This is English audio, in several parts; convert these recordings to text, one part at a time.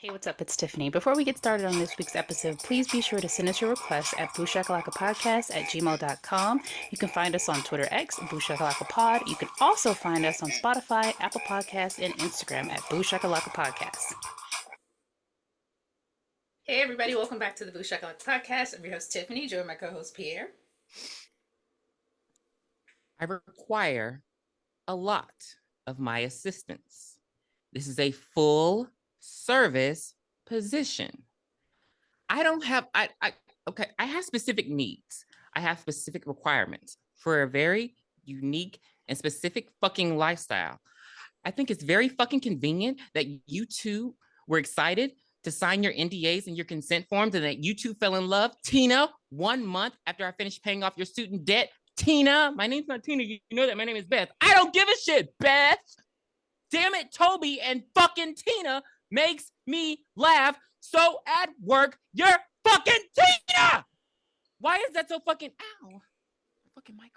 Hey, what's up? It's Tiffany. Before we get started on this week's episode, please be sure to send us your requests at booshakalakapodcast at gmail.com. You can find us on Twitter X, BOOshakalakapod. You can also find us on Spotify, Apple Podcasts, and Instagram at BOOshakalakapodcast. Hey, everybody. Welcome back to the Booshakalaka podcast. I'm your host, Tiffany, joined by my co-host, Pierre. I require a lot of my assistance. This is a full service position. I have specific needs. I have specific requirements for a very unique and specific fucking lifestyle. I think it's very fucking convenient that you two were excited to sign your NDAs and your consent forms and that you two fell in love. Tina, 1 month after I finished paying off your student debt. Tina, my name's not Tina. You know that my name is Beth. I don't give a shit, Beth. Damn it, Toby and fucking Tina makes me laugh. So at work, you're fucking Tina. Why is that so fucking ow? Fucking migraine.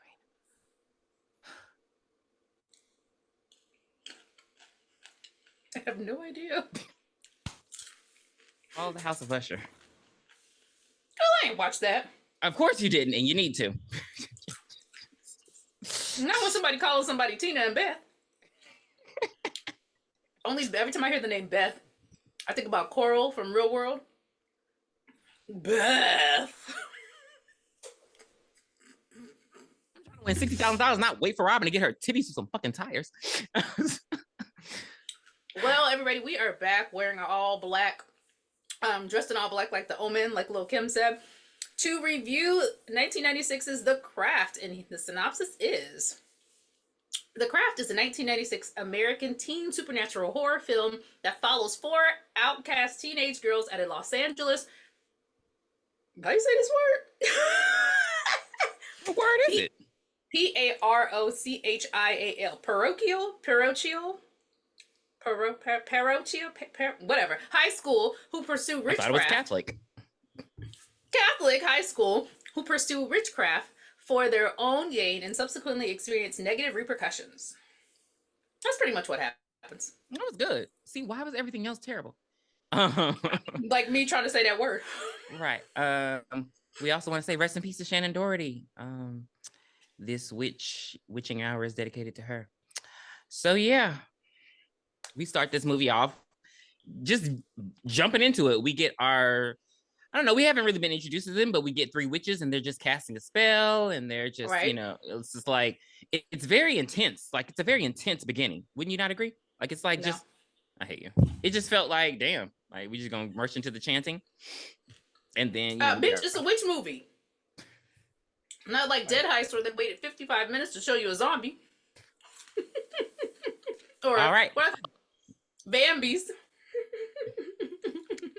I have no idea. Oh, the House of Usher. Oh, I ain't watched that. Of course you didn't, and you need to. Not when somebody calls somebody Tina and Beth. Only every time I hear the name Beth, I think about Coral from Real World. Beth. I'm trying to win $60,000, not wait for Robin to get her titties with some fucking tires. Well, everybody, we are back wearing all black, dressed in all black like the Omen, like Lil Kim said, to review 1996's The Craft. And the synopsis is: The Craft is a 1996 American teen supernatural horror film that follows 4 outcast teenage girls at a Los Angeles... How do you say this word? What word is it? Parochial. Whatever. High school who pursue witchcraft. I thought it was Catholic. Catholic high school who pursue witchcraft for their own gain and subsequently experience negative repercussions. That's pretty much what happens. That was good. See, why was everything else terrible? Like me trying to say that word. Right. We also want to say rest in peace to Shannon Doherty. This witching hour is dedicated to her. So yeah, we start this movie off just jumping into it. We get I don't know, we haven't really been introduced to them, but we get 3 witches and they're just casting a spell and they're just, right. It's just like, it's very intense. Like, it's a very intense beginning. Wouldn't you not agree? Like, it's like, just, I hate you. It just felt like, damn, like, we just gonna merge into the chanting. And then, bitch, it's a witch movie. Not like Dead Heist where they waited 55 minutes to show you a zombie. Or, all right. Bambi's.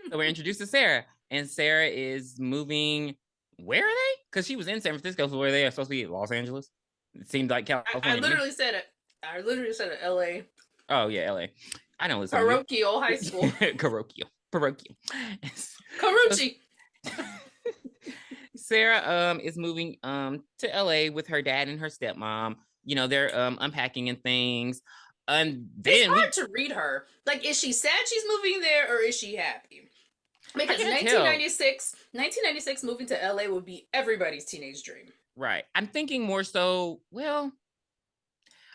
So we're introduced to Sarah. And Sarah is moving. Where are they? Because she was in San Francisco, so where they are supposed to be? Los Angeles. It seemed like California. I literally said it. L.A. Oh yeah, L.A. I know. Parochial high school. Parochial. Karuchi. Sarah is moving to L.A. with her dad and her stepmom. They're unpacking and things. And then it's hard to read her. Like, is she sad she's moving there, or is she happy? Because 1996 moving to LA would be everybody's teenage dream. Right. I'm thinking more so,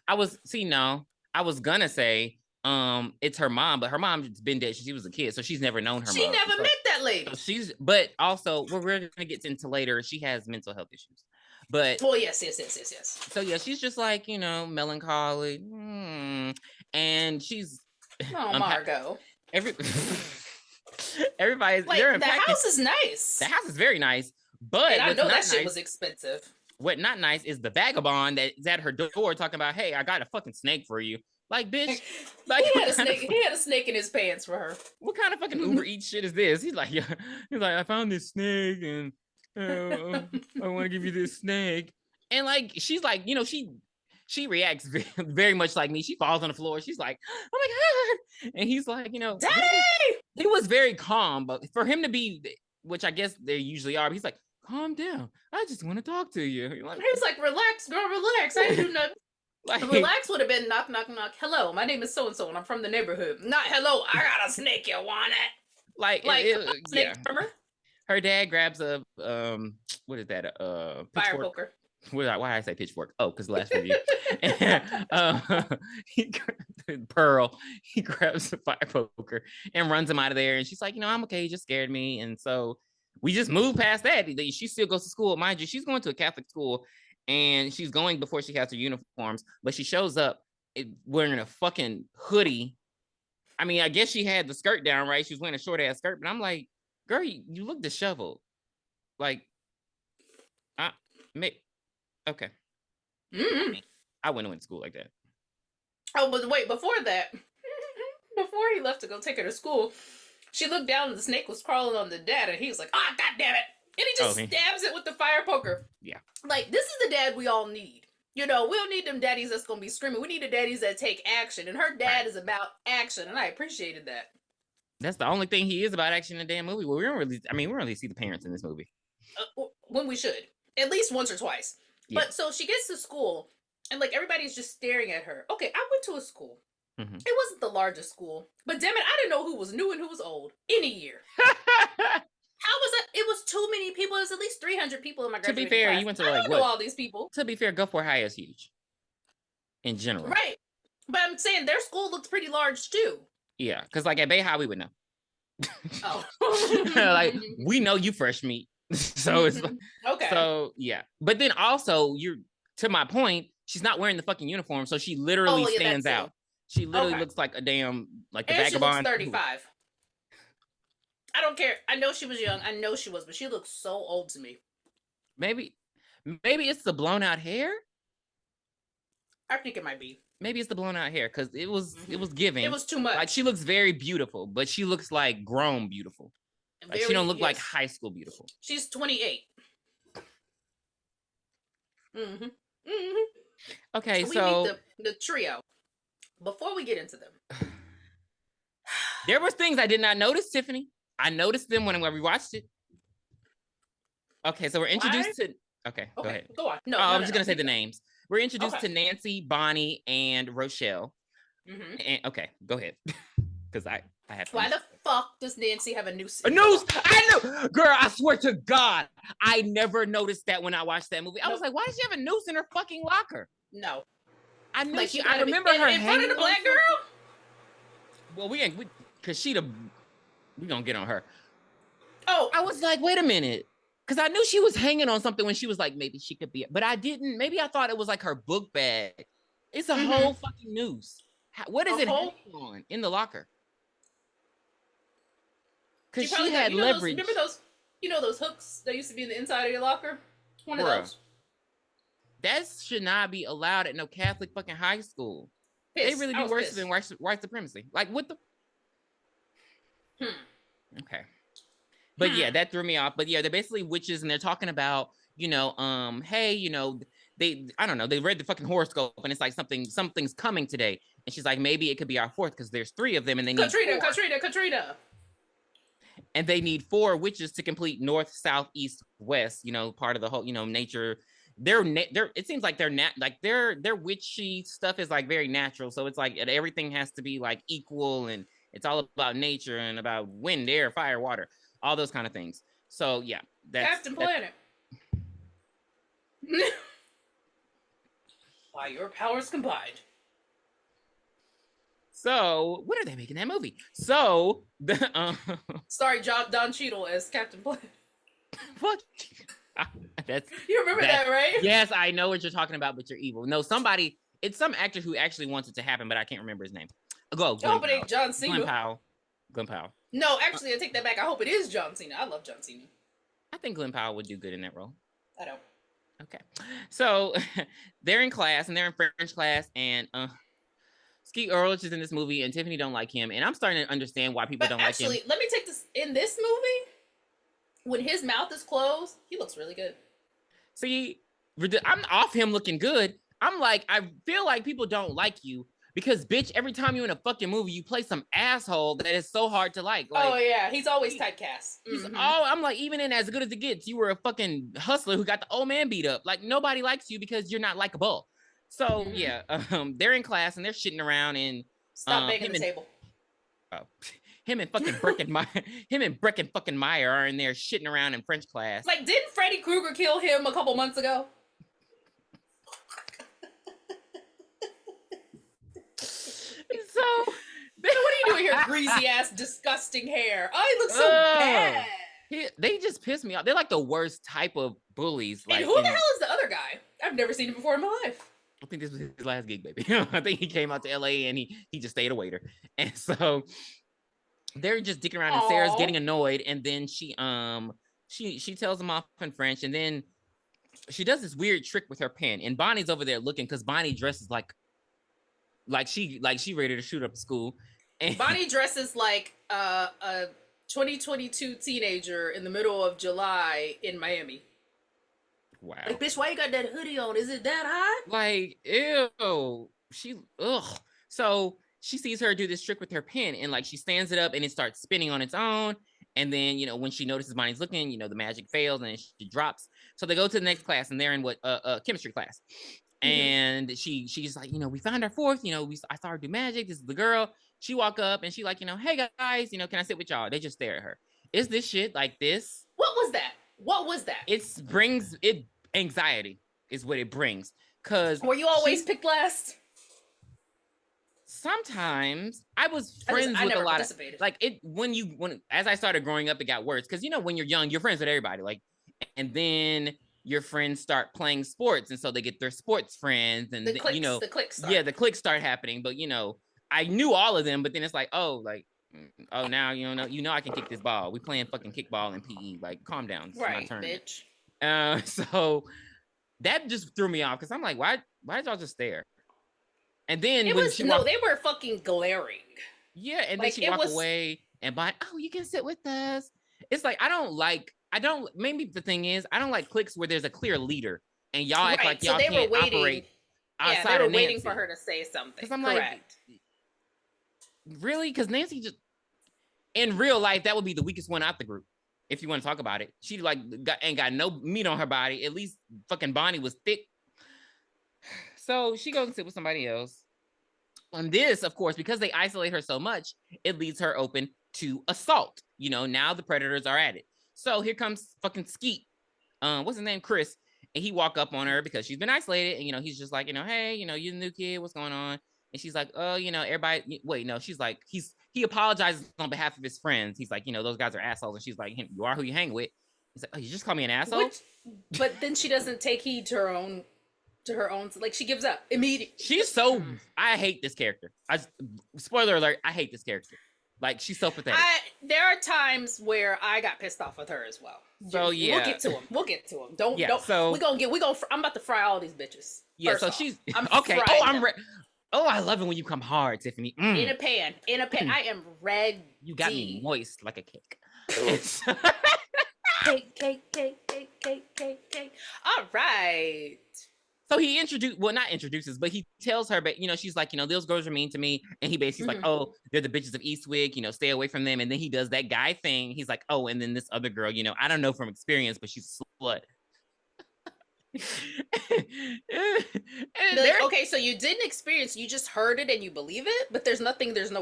I was gonna say it's her mom, but her mom's been dead since she was a kid, so she's never known her mom. She never met that lady. But also, what we're gonna get into later, she has mental health issues. But yes. So yeah, she's just like, melancholy. And she's Margot. Everybody's like, the house is nice. The house is very nice, but I know that shit was expensive. What not nice is the vagabond that is at her door talking about, hey, I got a fucking snake for you. Like, bitch, like he had a snake in his pants for her. What kind of fucking Uber Eats shit is this? He's like, I found this snake and I want to give you this snake. And like, she's like, she reacts very much like me. She falls on the floor. She's like, oh my God. And he's like, Daddy! He was very calm, but for him to be, which I guess they usually are, he's like, calm down. I just want to talk to you. He was like, relax, girl, relax. I ain't do nothing. Like, relax would have been knock, knock, knock. Hello, my name is so-and-so and I'm from the neighborhood. Not hello, I got a snake, you want it? Like, Like yeah. snake charmer, Her dad grabs a what is that? fire Pitchfork. poker. Why did I say pitchfork? Oh, because last review. he Pearl, he grabs a fire poker and runs him out of there. And she's like, I'm okay. He just scared me. And so we just move past that. She still goes to school. Mind you, she's going to a Catholic school and she's going before she has her uniforms, but she shows up wearing a fucking hoodie. I mean, I guess she had the skirt down, right? She was wearing a short ass skirt, but I'm like, girl, you look disheveled. Like, okay. Mm-hmm. I wouldn't went to school like that. Oh, but wait, before that, before he left to go take her to school, she looked down and the snake was crawling on the dad, and he was like, "Ah, god damn it!" And he just stabs it with the fire poker. Yeah. Like, this is the dad we all need. We don't need them daddies that's gonna be screaming. We need the daddies that take action, and her dad is about action, and I appreciated that. That's the only thing he is about action in the damn movie. Well, we don't really see the parents in this movie. When we should. At least once or twice. Yeah. But so she gets to school, and like everybody's just staring at her. Okay, I went to a school. Mm-hmm. It wasn't the largest school, but damn it, I didn't know who was new and who was old in a year. How was it? It was too many people. It was at least 300 people in my graduating class. To be fair, class. You went to I don't know all these people. To be fair, Gulfport High is huge. In general. Right. But I'm saying their school looked pretty large too. Yeah, because like at Bay High, we would know. Oh. Like, we know you fresh meat. So it's okay. So yeah. But then also, to my point, she's not wearing the fucking uniform, so she literally stands out. She literally looks like a damn like a vagabond. She looks 35. I don't care. I know she was young. I know she was, but she looks so old to me. Maybe it's the blown out hair. I think it might be. Maybe it's the blown out hair because it was giving. It was too much. Like, she looks very beautiful, but she looks like grown beautiful. Like, she don't look like high school beautiful. She's 28. Mm-hmm. Mm-hmm. Okay, so we meet the trio. Before we get into them, there was things I did not notice, Tiffany. I noticed them when we watched it. Okay, so we're introduced to. Okay, go ahead. Go on. No, I'm just gonna say the names. We're introduced to Nancy, Bonnie, and Rochelle. Mm-hmm. And, okay, go ahead. Because I have. Why the fuck does Nancy have a noose? A noose? I know, girl. I swear to God, I never noticed that when I watched that movie. I was like, why does she have a noose in her fucking locker? No, I knew I remember her in front of the black girl. Well, we because we gonna get on her. Oh, I was like, wait a minute. Because I knew she was hanging on something when she was like, maybe she could be, but I didn't. Maybe I thought it was like her book bag. It's a whole fucking noose. What is it hanging on in the locker? Because she had leverage. Remember those hooks that used to be in the inside of your locker? One of those. That should not be allowed at no Catholic fucking high school. They really be worse than white supremacy. Like, what the? Okay. But yeah, that threw me off. But yeah, they're basically witches, and they're talking about, hey, I don't know, they read the fucking horoscope, and it's like something's coming today, and she's like, maybe it could be our fourth because there's 3 of them, and they need Katrina. And they need 4 witches to complete north, south, east, west. Part of the whole, nature. It seems like their witchy stuff is like very natural, so it's like everything has to be like equal, and it's all about nature and about wind, air, fire, water. All those kind of things. So yeah, Captain Planet. By your powers combined. So when are they making that movie? So sorry, Don Cheadle as Captain Planet. What? You remember that, right? Yes, I know what you're talking about, but you're evil. No, it's some actor who actually wants it to happen, but I can't remember his name. Go. But it ain't John Cena. Glenn Powell. No, actually, I take that back. I hope it is John Cena. I love John Cena. I think Glenn Powell would do good in that role. I don't. Okay. So they're in class, and they're in French class, and Skeet Ulrich is in this movie, and Tiffany don't like him, and I'm starting to understand why people don't like him. Actually, let me take this. In this movie, when his mouth is closed, he looks really good. See, I'm off him looking good. I'm like, I feel like people don't like you because, bitch, every time you're in a fucking movie, you play some asshole that is so hard to like. Oh, yeah. He's always typecast. I'm like, even in As Good As It Gets, you were a fucking hustler who got the old man beat up. Like, nobody likes you because you're not likable. So, yeah, they're in class and they're shitting around and... Stop banging the table. Oh. Him and fucking Brecken fucking Meyer are in there shitting around in French class. Like, didn't Freddy Krueger kill him a couple months ago? So, what are you doing here, greasy ass, disgusting hair? Oh, he looks so bad. They just piss me off. They're like the worst type of bullies. Like, and who the hell is the other guy? I've never seen him before in my life. I think this was his last gig, baby. I think he came out to LA and he just stayed a waiter. And so they're just dicking around and Sarah's getting annoyed. And then she tells him off in French. And then she does this weird trick with her pen. And Bonnie's over there looking because Bonnie dresses like she ready to shoot up school. And Bonnie dresses like a 2022 teenager in the middle of July in Miami. Wow. Like, bitch, why you got that hoodie on? Is it that hot? Like, ew. So she sees her do this trick with her pen and like she stands it up and it starts spinning on its own. And then, when she notices Bonnie's looking, the magic fails and she drops. So they go to the next class and they're in chemistry class. And she's like, we found our fourth, I saw her do magic. This is the girl. She walk up and she like, hey guys, can I sit with y'all? They just stare at her. Is this shit like this? What was that? It brings anxiety is what it brings. Cause were you always picked last? Sometimes I was friends with a lot of like it when as I started growing up, it got worse. Cause when you're young, you're friends with everybody. Like, and then your friends start playing sports, and so they get their sports friends, and the cliques start. Yeah, the cliques start happening. But I knew all of them, but then it's like, now I can kick this ball. We playing fucking kickball and PE. Like, calm down. It's right, my turn. Bitch. So that just threw me off because I'm like, why did y'all just stare? And then they were fucking glaring. Yeah, and then she walked away and you can sit with us. It's like maybe the thing is, I don't like cliques where there's a clear leader and y'all act like y'all can't operate outside they were of waiting for her to say something. Because I'm like, really? Because Nancy just, in real life, that would be the weakest one out the group. If you want to talk about it. She ain't got no meat on her body. At least fucking Bonnie was thick. So she goes and sit with somebody else. On this, of course, because they isolate her so much, it leaves her open to assault. Now the predators are at it. So here comes fucking Skeet. What's his name? Chris. And he walk up on her because she's been isolated. And, he's just like, hey, you're the new kid. What's going on? And she's like, oh, everybody. Wait, no. She's like, he apologizes on behalf of his friends. He's like, those guys are assholes. And she's like, you are who you hang with. He's like, oh, you just call me an asshole? But then she doesn't take heed to her own, like, she gives up immediately. She's so, I hate this character. Spoiler alert, I hate this character. Like, she's so pathetic. There are times where I got pissed off with her as well. So yeah, we'll get to them. Don't. So I'm about to fry all these bitches. Yeah. So she's okay. I love it when you come hard, Tiffany. In a pan. I am ready. You got me moist like a cake. Cake. All right. So he not introduces, but he tells her, but she's like, those girls are mean to me. And he basically like, oh, they're the bitches of Eastwick, stay away from them. And then he does that guy thing. He's like, oh, and then this other girl, I don't know from experience, but she's a slut. Okay, so you didn't experience, you just heard it and you believe it, but there's no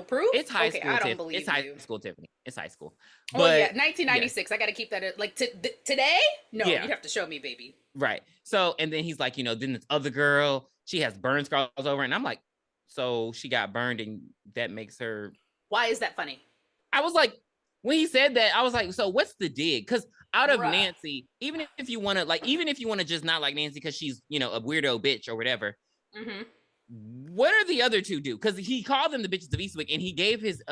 proof. It's high school. I don't believe it's high school, Tiffany. It's high school. But, 1996. Yeah. I got to keep that like today. No, you have to show me, baby. Right. So, and then he's like, then this other girl, she has burn scars over, and I'm like, so she got burned, and that makes her. Why is that funny? I was like, when he said that, I was like, so what's the dig? Because out of Nancy, even if you want to just not like Nancy because she's, a weirdo bitch or whatever, what are the other two do? Because he called them the bitches of Eastwick, and he gave his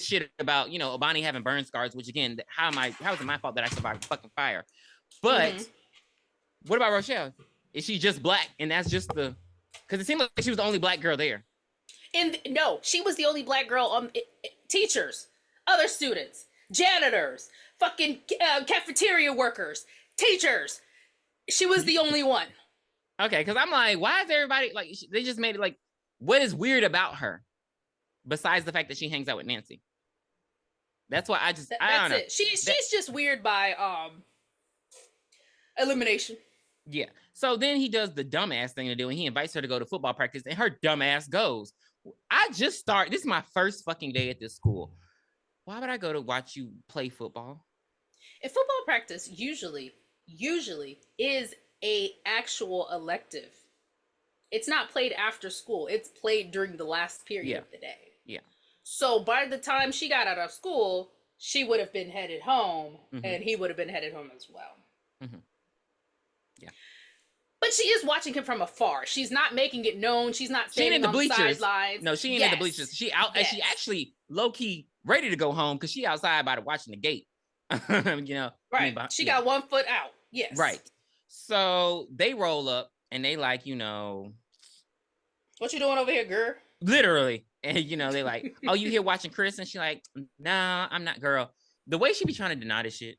shit about, Bonnie having burn scars, which again, how is it my fault that I survived fucking fire? But what about Rochelle? Is she just black? And that's just because it seemed like she was the only black girl there. And no, she was the only black girl. Teachers, other students, janitors, fucking cafeteria workers, teachers. She was the only one. Okay, because I'm like, why is everybody like? They just made it like, what is weird about her, besides the fact that she hangs out with Nancy? That's why I don't know. She's just weird by elimination. Yeah. So then he does the dumbass thing to do, and he invites her to go to football practice, and her dumbass goes. This is my first fucking day at this school. Why would I go to watch you play football? If football practice usually is a actual elective. It's not played after school. It's played during the last period of the day. Yeah. So by the time she got out of school, she would have been headed home, and he would have been headed home as well. Yeah. But she is watching him from afar. She's not making it known. She's not standing on the sidelines. No, she ain't in the bleachers. She out, and she actually low key ready to go home because she outside by watching the gate. You know, right? She got 1 foot out. Yes, right. So they roll up and they like, you know, what you doing over here, girl? Literally, and you know, they like, oh, you here watching Chris? And she like, nah, I'm not, girl. The way she be trying to deny this shit,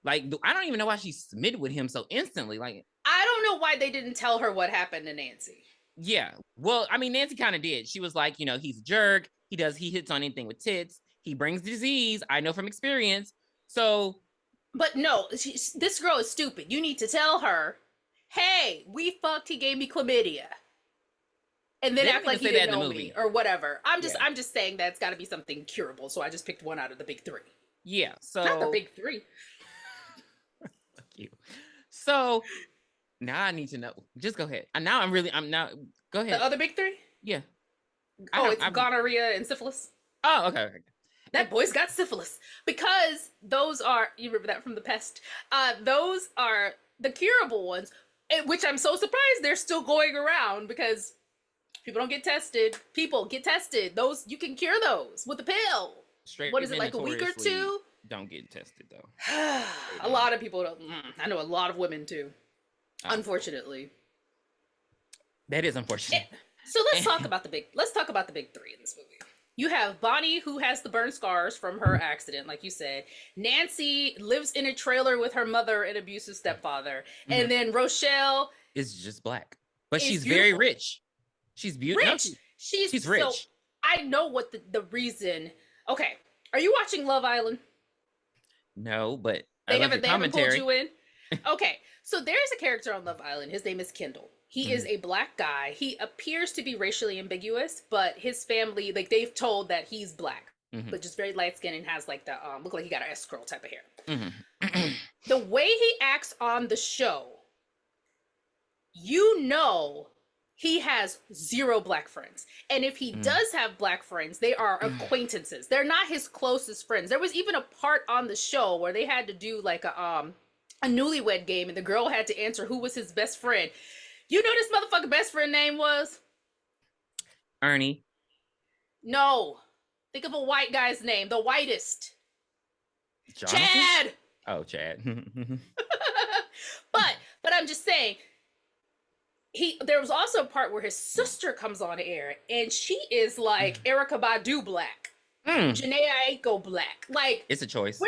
like, I don't even know why she submitted with him so instantly. Like, I don't know why they didn't tell her what happened to Nancy. Yeah. Well, I mean, Nancy kind of did. She was like, you know, he's a jerk. He hits on anything with tits. He brings disease. I know from experience. So. But no, this girl is stupid. You need to tell her, hey, we fucked. He gave me chlamydia. And then act like he didn't know me or whatever. I'm just saying that it's got to be something curable. So I just picked one out of the big three. Yeah. So. Not the big three. Fuck you. So. Now I need to know. Just go ahead. And now go ahead. The other big three? Yeah. It's gonorrhea and syphilis. Oh, okay. That boy's got syphilis. Because those are, you remember that from the pest? Those are the curable ones, which I'm so surprised they're still going around because people don't get tested. People get tested. Those, you can cure those with a pill. What is it, like a week or two? Don't get tested though. A lot of people don't. I know a lot of women too. Unfortunately, that is unfortunate. So let's talk about the big three in this movie. You have Bonnie, who has the burn scars from her accident, like you said. Nancy lives in a trailer with her mother and abusive stepfather, and then Rochelle is just black, but she's very rich. She's beautiful. Rich. She's rich. So I know what the reason. Okay, are you watching Love Island? No, but they haven't pulled you in. Okay. So there's a character on Love Island. His name is Kendall. He is a black guy. He appears to be racially ambiguous, but his family, like, they've told that he's black, but just very light skinned and has like the look like he got an S curl type of hair. The way he acts on the show, you know, he has zero black friends. And if he does have black friends, they are acquaintances. They're not his closest friends. There was even a part on the show where they had to do like a newlywed game, and the girl had to answer who was his best friend. You know this motherfucker best friend name was? Ernie. No. Think of a white guy's name. The whitest. Jonathan? Chad! Oh, Chad. But I'm just saying, there was also a part where his sister comes on air, and she is like Erykah Badu black. Janae Aiko black. Like, it's a choice.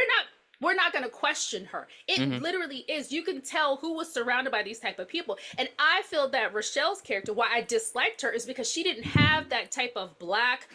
We're not going to question her. It literally is. You can tell who was surrounded by these type of people. And I feel that Rochelle's character, why I disliked her, is because she didn't have that type of black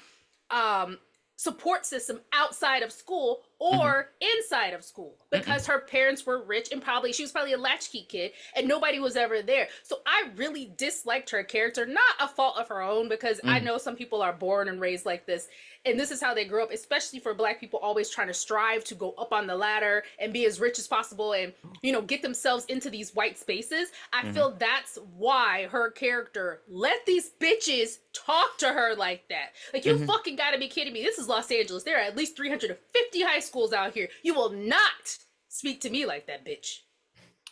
support system outside of school or inside of school, because her parents were rich and she was probably a latchkey kid and nobody was ever there. So I really disliked her character, not a fault of her own, because I know some people are born and raised like this, and this is how they grew up, especially for black people, always trying to strive to go up on the ladder and be as rich as possible and, you know, get themselves into these white spaces. I feel that's why her character let these bitches talk to her like that. Like, you fucking gotta be kidding me. This is Los Angeles. There are at least 350 high schools out here. You will not speak to me like that, bitch.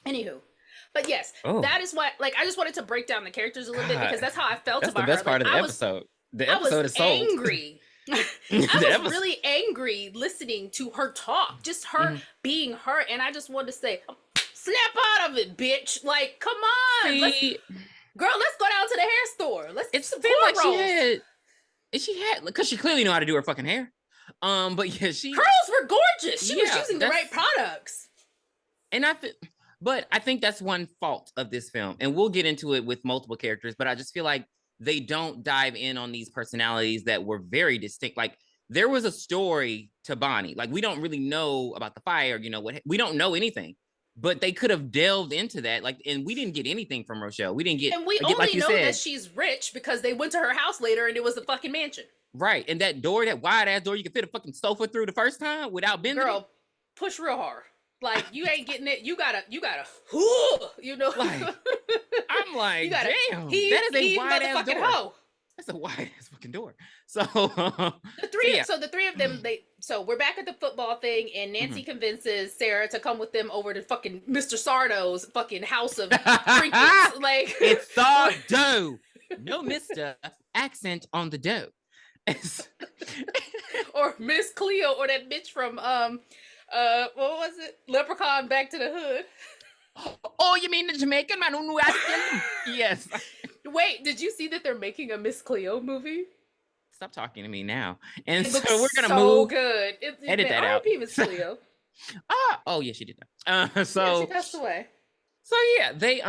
Anywho. But yes, that is why, like, I just wanted to break down the characters a little bit, because that's how I felt about her. That's the best part of the episode. The episode is sold. Angry. I was really angry listening to her talk, just her being her, and I just wanted to say, snap out of it, bitch. Like, come on. Let's go down to the hair store. It's feel like she had, because she clearly knew how to do her fucking hair. But yeah, curls were gorgeous. She was using the right products. And I think that's one fault of this film, and we'll get into it with multiple characters, but I just feel like they don't dive in on these personalities that were very distinct. Like, there was a story to Bonnie. Like, we don't really know about the fire, you know, we don't know anything, but they could have delved into that. Like, and we didn't get anything from Rochelle. We didn't get, and we only know that she's rich because they went to her house later and it was a fucking mansion. Right. And that door, that wide ass door, you can fit a fucking sofa through the first time without bending it. Girl, push real hard. Like you ain't getting it. You gotta, you know. Like, I'm like, You gotta damn, heave, that is a wide ass motherfucking door. hoe. That's a wide ass fucking door. So The three of them, so we're back at the football thing, and Nancy convinces Sarah to come with them over to fucking Mr. Sardo's fucking house of trinkets. Like it's Sardo. No Mr. accent on the dough. or Miss Cleo, or that bitch from what was it? Leprechaun Back to the Hood. Oh, you mean the Jamaican man who knew how to kill him? Yes. Wait, did you see that they're making a Miss Cleo movie? Stop talking to me now. And It so looks we're gonna so move. good. Edit that out. R.I.P. Miss Cleo. Oh yeah, she did that. Yeah, she passed away. So yeah, they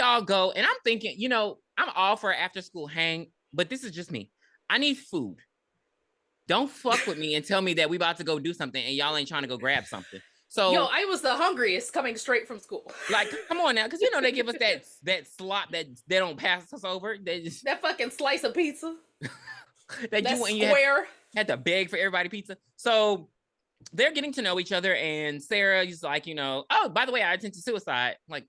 all go, and I'm thinking, you know, I'm all for after school hang, but this is just me. I need food. Don't fuck with me and tell me that we about to go do something and y'all ain't trying to go grab something. So yo, I was the hungriest coming straight from school. Like, come on now, because you know they give us that slot that they don't pass us over. They just that fucking slice of pizza. that you when you had to beg for everybody pizza. So they're getting to know each other, and Sarah is like, you know, oh, by the way, I attempted suicide. Like,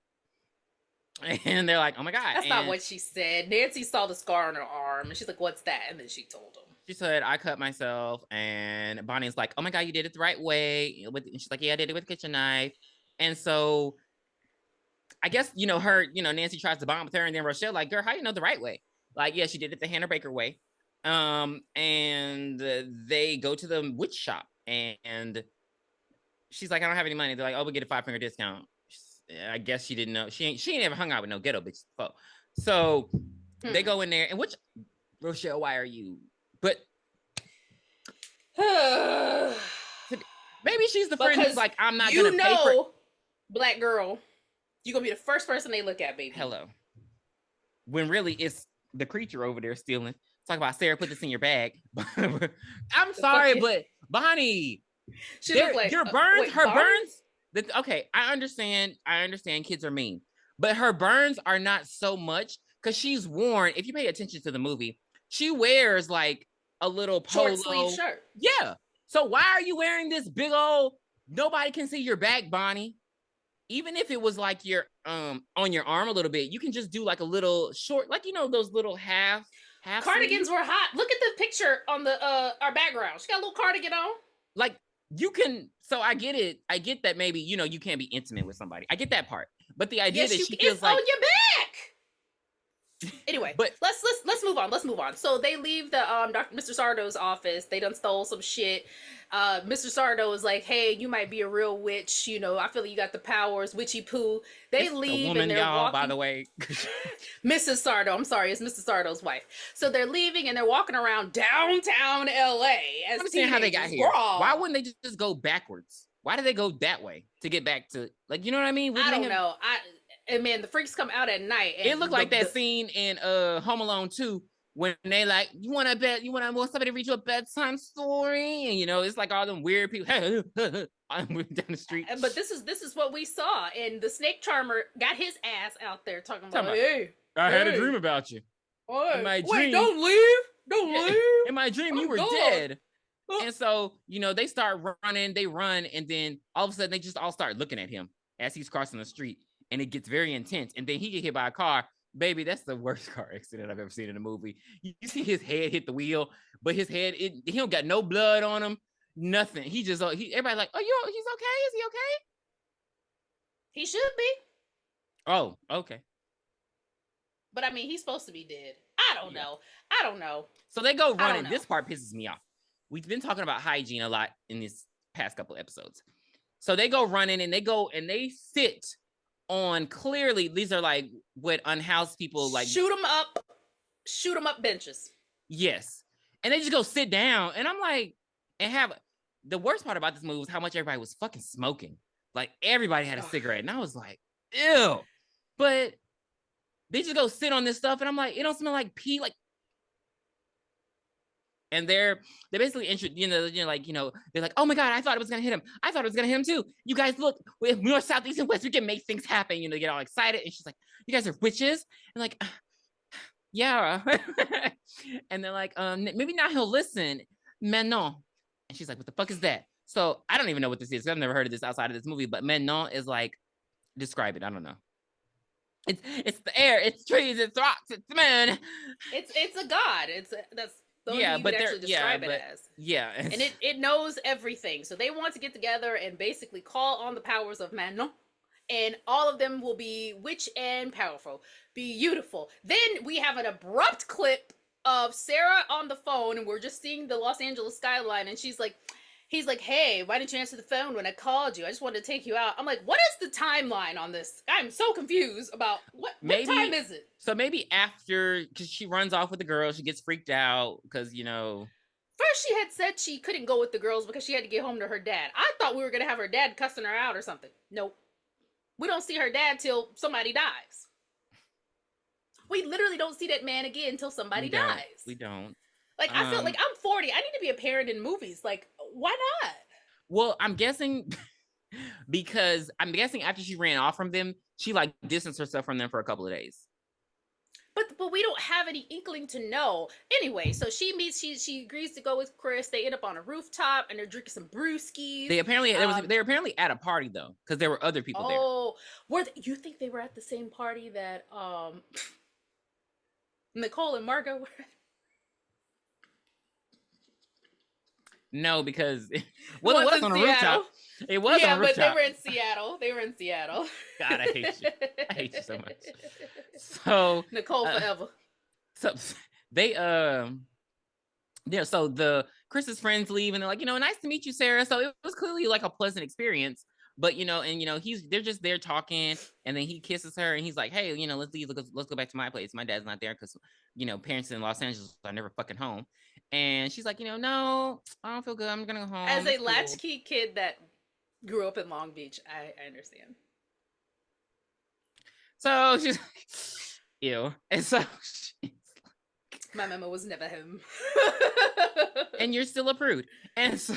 and they're like, oh my God. That's not what she said. Nancy saw the scar on her arm, and she's like, what's that? And then she told him. She said, I cut myself. And Bonnie's like, oh my God, you did it the right way. And she's like, yeah, I did it with a kitchen knife. And so I guess, you know, Nancy tries to bond with her, and then Rochelle like, girl, how you know the right way? Like, yeah, she did it the Hannah Baker way. And they go to the witch shop, and she's like, I don't have any money. They're like, oh, we'll get a 5-finger discount. I guess she didn't know. She ain't ever hung out with no ghetto bitches before. So they go in there, and Rochelle, why are you? But maybe she's the friend who's like, I'm not gonna pay for black girl. You're gonna be the first person they look at, baby. Hello. When really it's the creature over there stealing. Talk about Sarah, put this in your bag. I'm sorry, but Bonnie, like, your burns, her burns. Okay, I understand kids are mean, but her burns are not so much because she's worn. If you pay attention to the movie, she wears like a little polo short sleeve shirt. Yeah. So why are you wearing this big old? Nobody can see your back, Bonnie. Even if it was like your on your arm a little bit, you can just do like a little short, like, you know, those little half cardigans sleeves. Were hot. Look at the picture on the our background. She got a little cardigan on. Like, you can. So I get it. I get that maybe, you know, you can't be intimate with somebody. I get that part. But the idea that she feels like on your back. Anyway, but let's move on. Let's move on. So they leave the Mr. Sardo's office. They done stole some shit. Mr. Sardo is like, hey, you might be a real witch. You know, I feel like you got the powers, witchy poo. They leave, and they're walking. By the way, Mrs. Sardo. I'm sorry, it's Mr. Sardo's wife. So they're leaving, and they're walking around downtown LA. As understand how they got here. Why wouldn't they just go backwards? Why did they go that way to get back to, like, you know what I mean? I don't know. And man, the freaks come out at night. And it looked like that scene in Home Alone 2 when they like, you want somebody to read you a bedtime story, and you know, it's like all them weird people I'm moving down the street. But this is what we saw, and the snake charmer got his ass out there talking about, hey, I had a dream about you. In my dream, wait, don't leave. In my dream, you were dead. And so, you know, they start running, they run, and then all of a sudden they just all start looking at him as he's crossing the street. And it gets very intense. And then he get hit by a car. Baby, that's the worst car accident I've ever seen in a movie. You see his head hit the wheel, but his head, he don't got no blood on him, nothing. Everybody's like, oh, he's okay? Is he okay? He should be. Oh, okay. But I mean, he's supposed to be dead. I don't know. So they go running. This part pisses me off. We've been talking about hygiene a lot in this past couple episodes. So they go running, and they sit on, clearly these are like what unhoused people like, shoot them up benches. Yes. And they just go sit down, and I'm like, the worst part about this movie was how much everybody was fucking smoking. Like, everybody had a cigarette, and I was like, ew. But they just go sit on this stuff, and I'm like, it don't smell like pee, like. And they're basically, they're like, oh my God, I thought it was gonna hit him. I thought it was gonna hit him too. You guys, look, with north, south, east, and west, we can make things happen. You know, they get all excited, and she's like, you guys are witches, and like, yeah. And they're like, maybe now he'll listen. Maintenant. And she's like, what the fuck is that? So I don't even know what this is. I've never heard of this outside of this movie, but maintenant is like, describe it. I don't know. It's the air, it's trees, it's rocks, it's men. It's a god. That's the only thing you but can actually describe it as. Yeah. And it knows everything. So they want to get together and basically call on the powers of Manon. And all of them will be witch and powerful. Beautiful. Then we have an abrupt clip of Sarah on the phone, and we're just seeing the Los Angeles skyline, and he's like, hey, why didn't you answer the phone when I called you? I just wanted to take you out. I'm like, what is the timeline on this? I'm so confused about what time is it? So maybe after, because she runs off with the girl, she gets freaked out because, First, she had said she couldn't go with the girls because she had to get home to her dad. I thought we were going to have her dad cussing her out or something. Nope. We don't see her dad till somebody dies. We literally don't see that man again until somebody dies. We don't. Like, I feel like I'm 40. I need to be a parent in movies. Like, why not? Well, I'm guessing because after she ran off from them, she like distanced herself from them for a couple of days. But we don't have any inkling to know. Anyway, so she agrees to go with Chris. They end up on a rooftop and they're drinking some brewskis. They were apparently at a party though, because there were other people there. Oh, you think they were at the same party that Nicole and Margot were at? No, because it was on a rooftop. It was on a rooftop. Yeah, but they were in Seattle. God, I hate you. I hate you so much. So Nicole forever. So they so the Chris's friends leave and they're like, nice to meet you, Sarah. So it was clearly like a pleasant experience. But they're just there talking, and then he kisses her and he's like, hey, let's leave, let's go back to my place. My dad's not there because parents in Los Angeles are never fucking home. And she's like, no, I don't feel good. I'm gonna go home. As a latchkey kid that grew up in Long Beach, I understand. So she's like, ew. And so she's like, my mama was never home. And you're still a prude. And so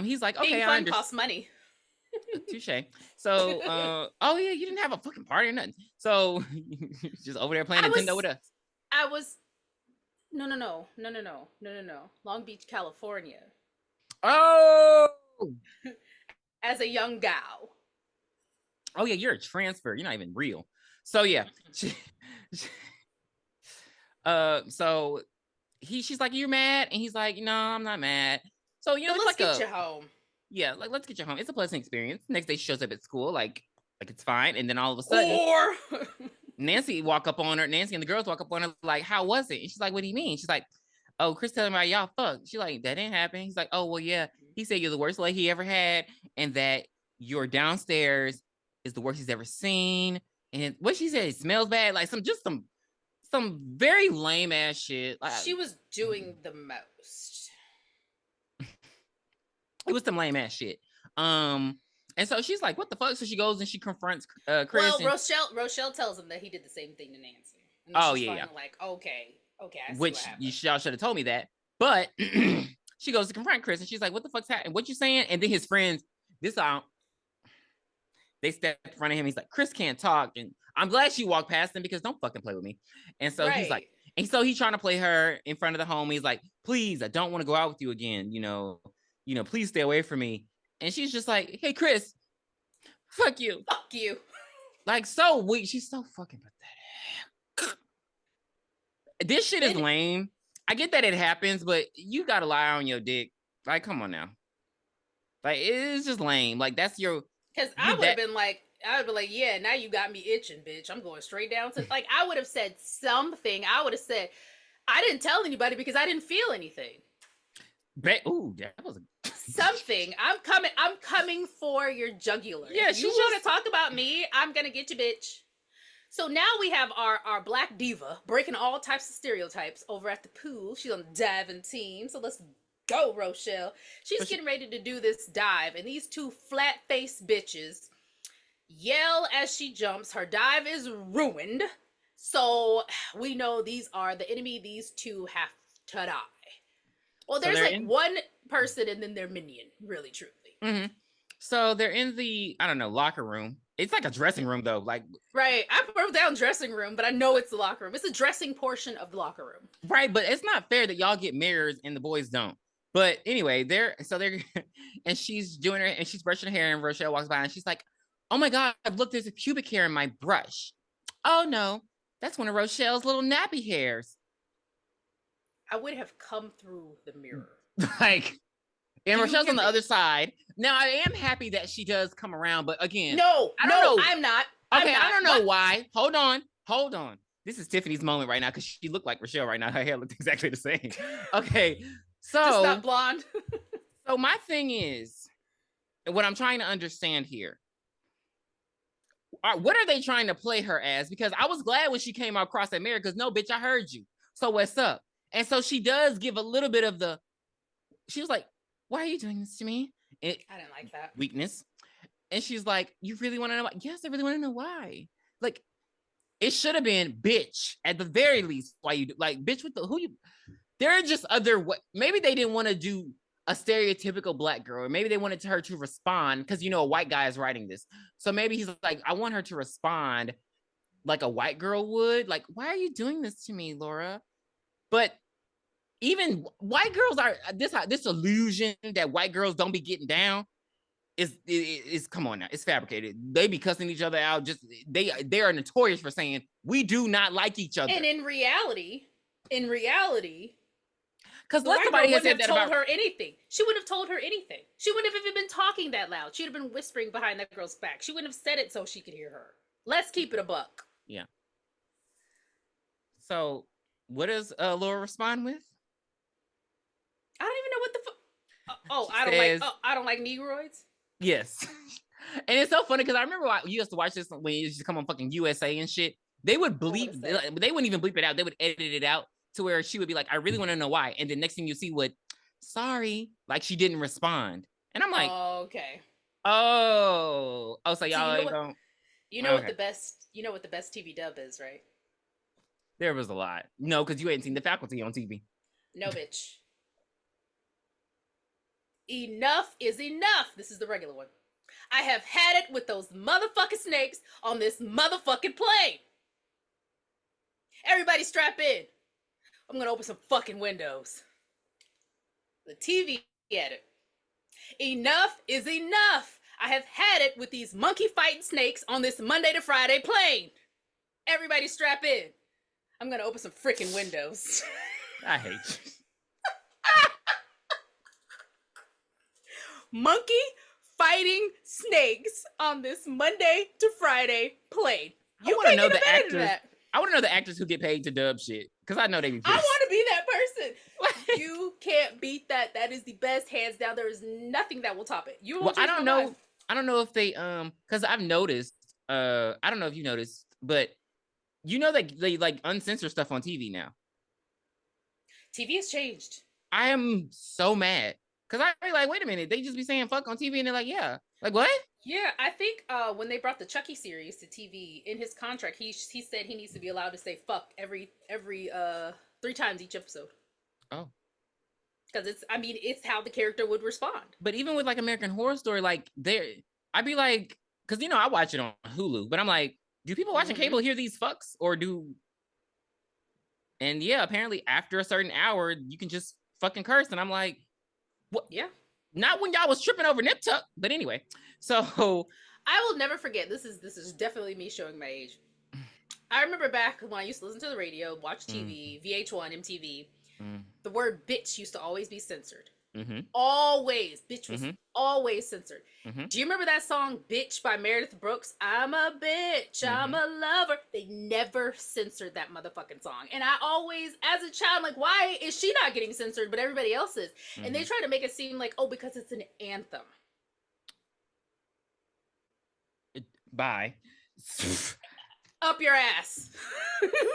he's like, okay, being fun costs money. Touche. So oh yeah, you didn't have a fucking party or nothing. So just over there playing Nintendo with us. I was no. Long Beach, California. Oh, as a young gal. Oh yeah, you're a transfer. You're not even real. So yeah. So she's like, you're mad? And he's like, no, I'm not mad. So let's get you home. Yeah, like let's get you home. It's a pleasant experience. Next day she shows up at school, like it's fine. And then all of a sudden Nancy and the girls walk up on her like, how was it? And she's like, what do you mean? She's like, oh, Chris telling me y'all fucked. She's like, that didn't happen. He's like, oh well, yeah. He said you're the worst leg he ever had, and that your downstairs is the worst he's ever seen. And what she said, it smells bad. Like some very lame ass shit. Like, she was doing the most. It was some lame ass shit. And so she's like, what the fuck? So she goes and she confronts Chris. Well, Rochelle tells him that he did the same thing to Nancy. And she's like, okay, I see which y'all should have told me that. But she goes to confront Chris and she's like, what the fuck's happening? What you saying? And then his friends, they step in front of him. He's like, Chris can't talk. And I'm glad she walked past him because don't fucking play with me. And so he's like, and so he's trying to play her in front of the homies. Like, please, I don't want to go out with you again. Please stay away from me. And she's just like, hey, Chris, fuck you. Fuck you. Like, so weak. She's so fucking pathetic. This shit is lame. I get that it happens, but you gotta lie on your dick. Like, come on now. Like, it's just lame. Like, that's your... Because I would have been like, yeah, now you got me itching, bitch. I'm going straight down to... Like, I would have said something. I would have said, I didn't tell anybody because I didn't feel anything. Ooh, that was something. I'm coming for your jugular. Yeah, if you want to talk about me, I'm gonna get you, bitch. So now we have our black diva breaking all types of stereotypes over at the pool. She's on the diving team. So let's go, Rochelle. She's getting ready to do this dive, and these two flat-faced bitches yell as she jumps. Her dive is ruined. So we know these are the enemy. These two have to die. Well, there's one person and then their minion, really, truly. Mm-hmm. So they're in the, I don't know, locker room. It's like a dressing room though. Like Right. I wrote down dressing room, but I know it's the locker room. It's the dressing portion of the locker room. right, but it's not fair that y'all get mirrors and the boys don't. But anyway, they're and she's doing her and she's brushing her hair, and Rochelle walks by and she's like, "Oh my god, look, there's a pubic hair in my brush." Oh no, that's one of Rochelle's little nappy hairs. I would have come through the mirror. Like, and Do you Rochelle's hear on the me? other side. Now I am happy that she does come around, but again, No, I don't know. I'm not. Okay, I'm not. I don't know What? why. Hold on. This is Tiffany's moment right now because she looked like Rochelle right now. Her hair looked exactly the same. Okay, so Just not blonde. so my thing is, what I'm trying to understand here, what are they trying to play her as? Because I was glad when she came across that mirror because no, bitch, I heard you. So what's up? And so she does give a little bit of the, she was like, why are you doing this to me? I didn't like that. Weakness. And she's like, you really want to know why? Yes, I really want to know why. Like, it should have been bitch at the very least. Why you like bitch with the who you? There are just other what maybe they didn't want to do a stereotypical black girl, or maybe they wanted her to respond because a white guy is writing this. So maybe he's like, I want her to respond like a white girl would. Like, why are you doing this to me, Laura? But even white girls are this illusion that white girls don't be getting down is come on now, it's fabricated. They be cussing each other out. Just they are notorious for saying we do not like each other. And in reality, because the white girl somebody has wouldn't said have that told about her anything. She wouldn't have told her anything. She wouldn't have even been talking that loud. She'd have been whispering behind that girl's back. She wouldn't have said it so she could hear her. Let's keep it a buck. Yeah. So what does Laura respond with? I don't even know what the fuck. I don't like Negroids. Yes. And it's so funny because I remember you used to watch this when you used to come on fucking USA and shit. They would bleep, they wouldn't even bleep it out. They would edit it out to where she would be like, I really want to know why. And the next thing you see would, sorry, like she didn't respond. And I'm like, oh, okay. Oh, so y'all don't. You know what the best TV dub is, right? There was a lot. No, because you ain't seen The Faculty on TV. No, bitch. Enough is enough. This is the regular one. I have had it with those motherfucking snakes on this motherfucking plane. Everybody strap in. I'm gonna open some fucking windows. The TV edit. Enough is enough. I have had it with these monkey fighting snakes on this Monday to Friday plane. Everybody strap in. I'm gonna open some freaking windows. I hate you. Monkey fighting snakes on this Monday to Friday plane. I want to know the actors. I want to know the actors who get paid to dub shit because I know they be pissed. I want to be that person. You can't beat that. That is the best, hands down. There is nothing that will top it. You won't. I don't know. I don't know if they because I've noticed. I don't know if you noticed, but that they like uncensor stuff on TV now. TV has changed. I am so mad. Because I be like, wait a minute, they just be saying fuck on TV and they're like, yeah. Like, what? Yeah, I think when they brought the Chucky series to TV, in his contract, he said he needs to be allowed to say fuck every 3 times each episode. Oh. Because it's how the character would respond. But even with like American Horror Story, like I'd be like, because I watch it on Hulu, but I'm like, do people watching cable hear these fucks? Or do... And yeah, apparently after a certain hour, you can just fucking curse. And I'm like, what? Yeah. Not when y'all was tripping over Nip Tuck, but anyway. So I will never forget. This is definitely me showing my age. I remember back when I used to listen to the radio, watch TV, VH1, MTV. The word bitch used to always be censored. Always. Bitch was always censored. Do you remember that song, Bitch by Meredith Brooks? I'm a bitch, I'm a lover. They never censored that motherfucking song. And I always, as a child, I'm like, why is she not getting censored, but everybody else is? And they try to make it seem like, oh, because it's an anthem. Bye. Up your ass.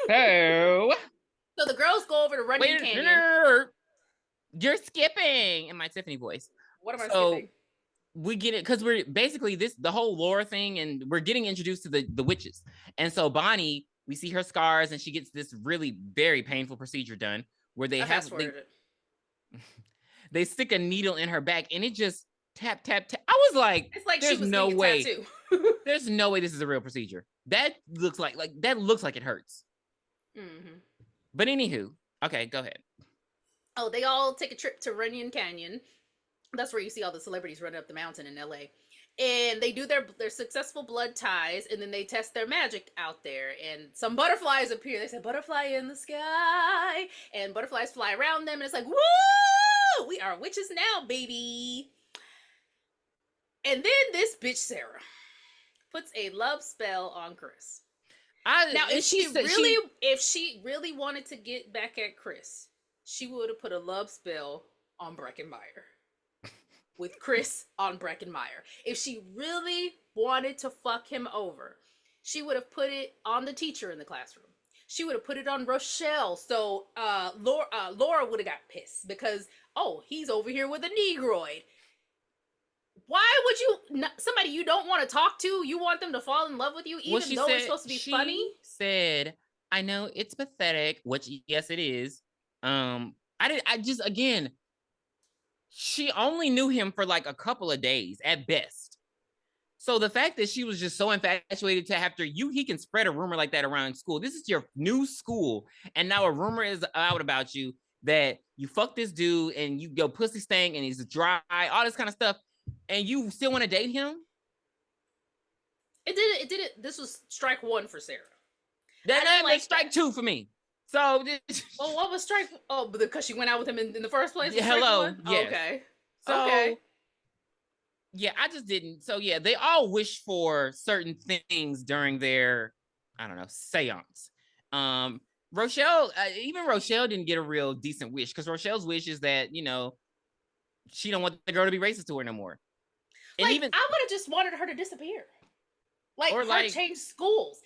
Oh. So the girls go over to Running Canyon. You're skipping in my Tiffany voice. What am I skipping? We get it because we're basically the whole lore thing, and we're getting introduced to the witches. And so Bonnie, we see her scars, and she gets this really very painful procedure done where they stick a needle in her back, and it just tap tap tap. I was like, it's like there's she was no way. tattoo. There's no way this is a real procedure. That looks like it hurts. Mm-hmm. But anywho, okay, go ahead. Oh, they all take a trip to Runyon Canyon. That's where you see all the celebrities running up the mountain in LA. And they do their successful blood ties, and then they test their magic out there. And some butterflies appear. They say, "Butterfly in the sky," and butterflies fly around them, and it's like, "Woo! We are witches now, baby!" And then this bitch Sarah puts a love spell on Chris. Now, if she really wanted to get back at Chris, she would have put a love spell on Breckenmeyer. With Chris on Breckenmeyer. If she really wanted to fuck him over, she would have put it on the teacher in the classroom. She would have put it on Rochelle. So Laura would have got pissed because, oh, he's over here with a Negroid. Why would you, somebody you don't want to talk to, you want them to fall in love with you, even though it's supposed to be funny? She said, I know it's pathetic, which, yes, it is. She only knew him for like a couple of days at best. So the fact that she was just so infatuated to after he can spread a rumor like that around school. This is your new school. And now a rumor is out about you that you fuck this dude and you go pussy stank and he's dry, all this kind of stuff. And you still want to date him? It did it. This was strike one for Sarah. That was strike two for me. So, well, what was strike? Oh, because she went out with him in the first place. Yeah, hello. Yes. Oh, okay. So, okay. Yeah, I just didn't. So yeah, they all wish for certain things during their, I don't know, seance. Rochelle, even Rochelle didn't get a real decent wish because Rochelle's wish is that she don't want the girl to be racist to her no more. And I would have just wanted her to disappear, change schools.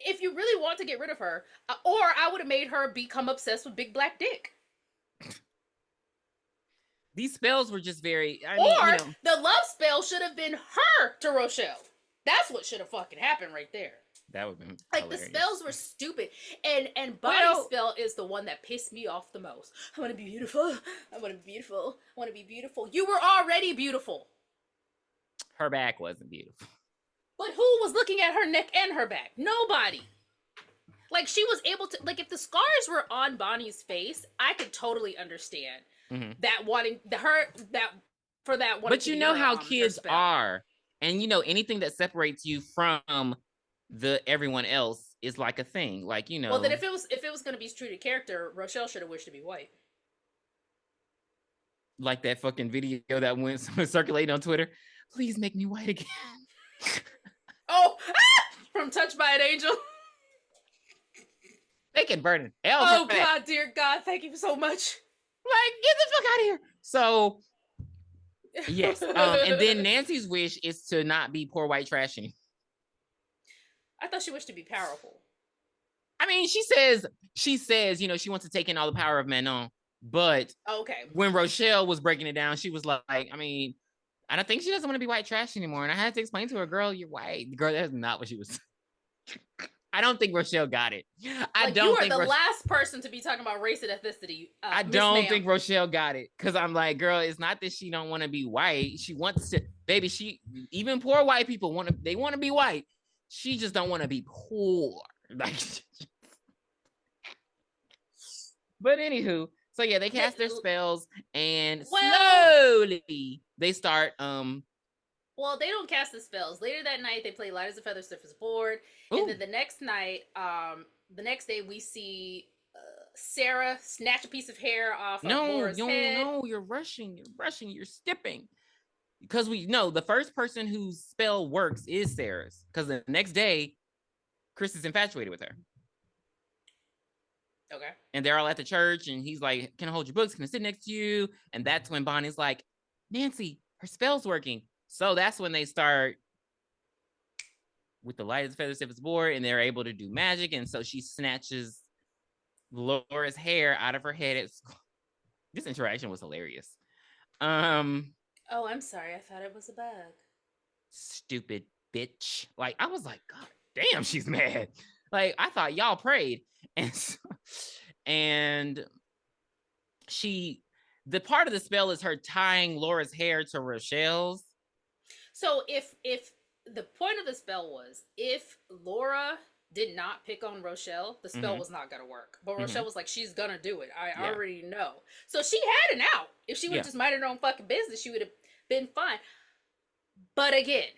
If you really want to get rid of her, or I would have made her become obsessed with big black dick. These spells were just very. The love spell should have been her to Rochelle. That's what should have fucking happened right there. That would have been hilarious. The spells were stupid, and Bonnie's spell is the one that pissed me off the most. I want to be beautiful. I want to be beautiful. I want to be beautiful. You were already beautiful. Her back wasn't beautiful. But who was looking at her neck and her back? Nobody. Like, she was able to, like, if the scars were on Bonnie's face, I could totally understand that wanting for that one. But you know how kids are, and anything that separates you from everyone else is like a thing. Like, Well, then if it was going to be true to character, Rochelle should have wished to be white. Like that fucking video that went circulating on Twitter. Please make me white again. From Touched by an Angel. They can burn in hell. Oh God, dear God, thank you so much. Like, get the fuck out of here. So, yes. And then Nancy's wish is to not be poor white trash anymore. I thought she wished to be powerful. I mean, she says, she wants to take in all the power of Manon. But when Rochelle was breaking it down, she was like, I mean, I don't think she doesn't want to be white trash anymore. And I had to explain to her, girl, you're white. Girl, that's not what she was. I don't think Rochelle got it. You are the last person to be talking about race and ethnicity. I don't think Rochelle got it. Because I'm like, girl, it's not that she don't want to be white. She wants to, baby, even poor white people want to be white. She just don't want to be poor. Like, but anywho, so yeah, they cast their spells and slowly they start, well, they don't cast the spells. Later that night, they play light as a feather, stiff as a board. And then the next night, the next day, we see Sarah snatch a piece of hair off of Laura's head. No, you're rushing, you're skipping. Because we know the first person whose spell works is Sarah's. Because the next day, Chris is infatuated with her. Okay. And they're all at the church, and he's like, can I hold your books? Can I sit next to you? And that's when Bonnie's like, Nancy, her spell's working. So that's when they start with the light as a feather, stiff as a board, and they're able to do magic. And so she snatches Laura's hair out of her head. This interaction was hilarious. Oh, I'm sorry. I thought it was a bug. Stupid bitch. Like, I was like, God damn, she's mad. Like, I thought y'all prayed. And the part of the spell is her tying Laura's hair to Rochelle's. So if the point of the spell was if Laura did not pick on Rochelle, the spell was not gonna work. But Rochelle was like, she's gonna do it. I already know. So she had an out. If she would have just minded her own fucking business, she would have been fine. But again,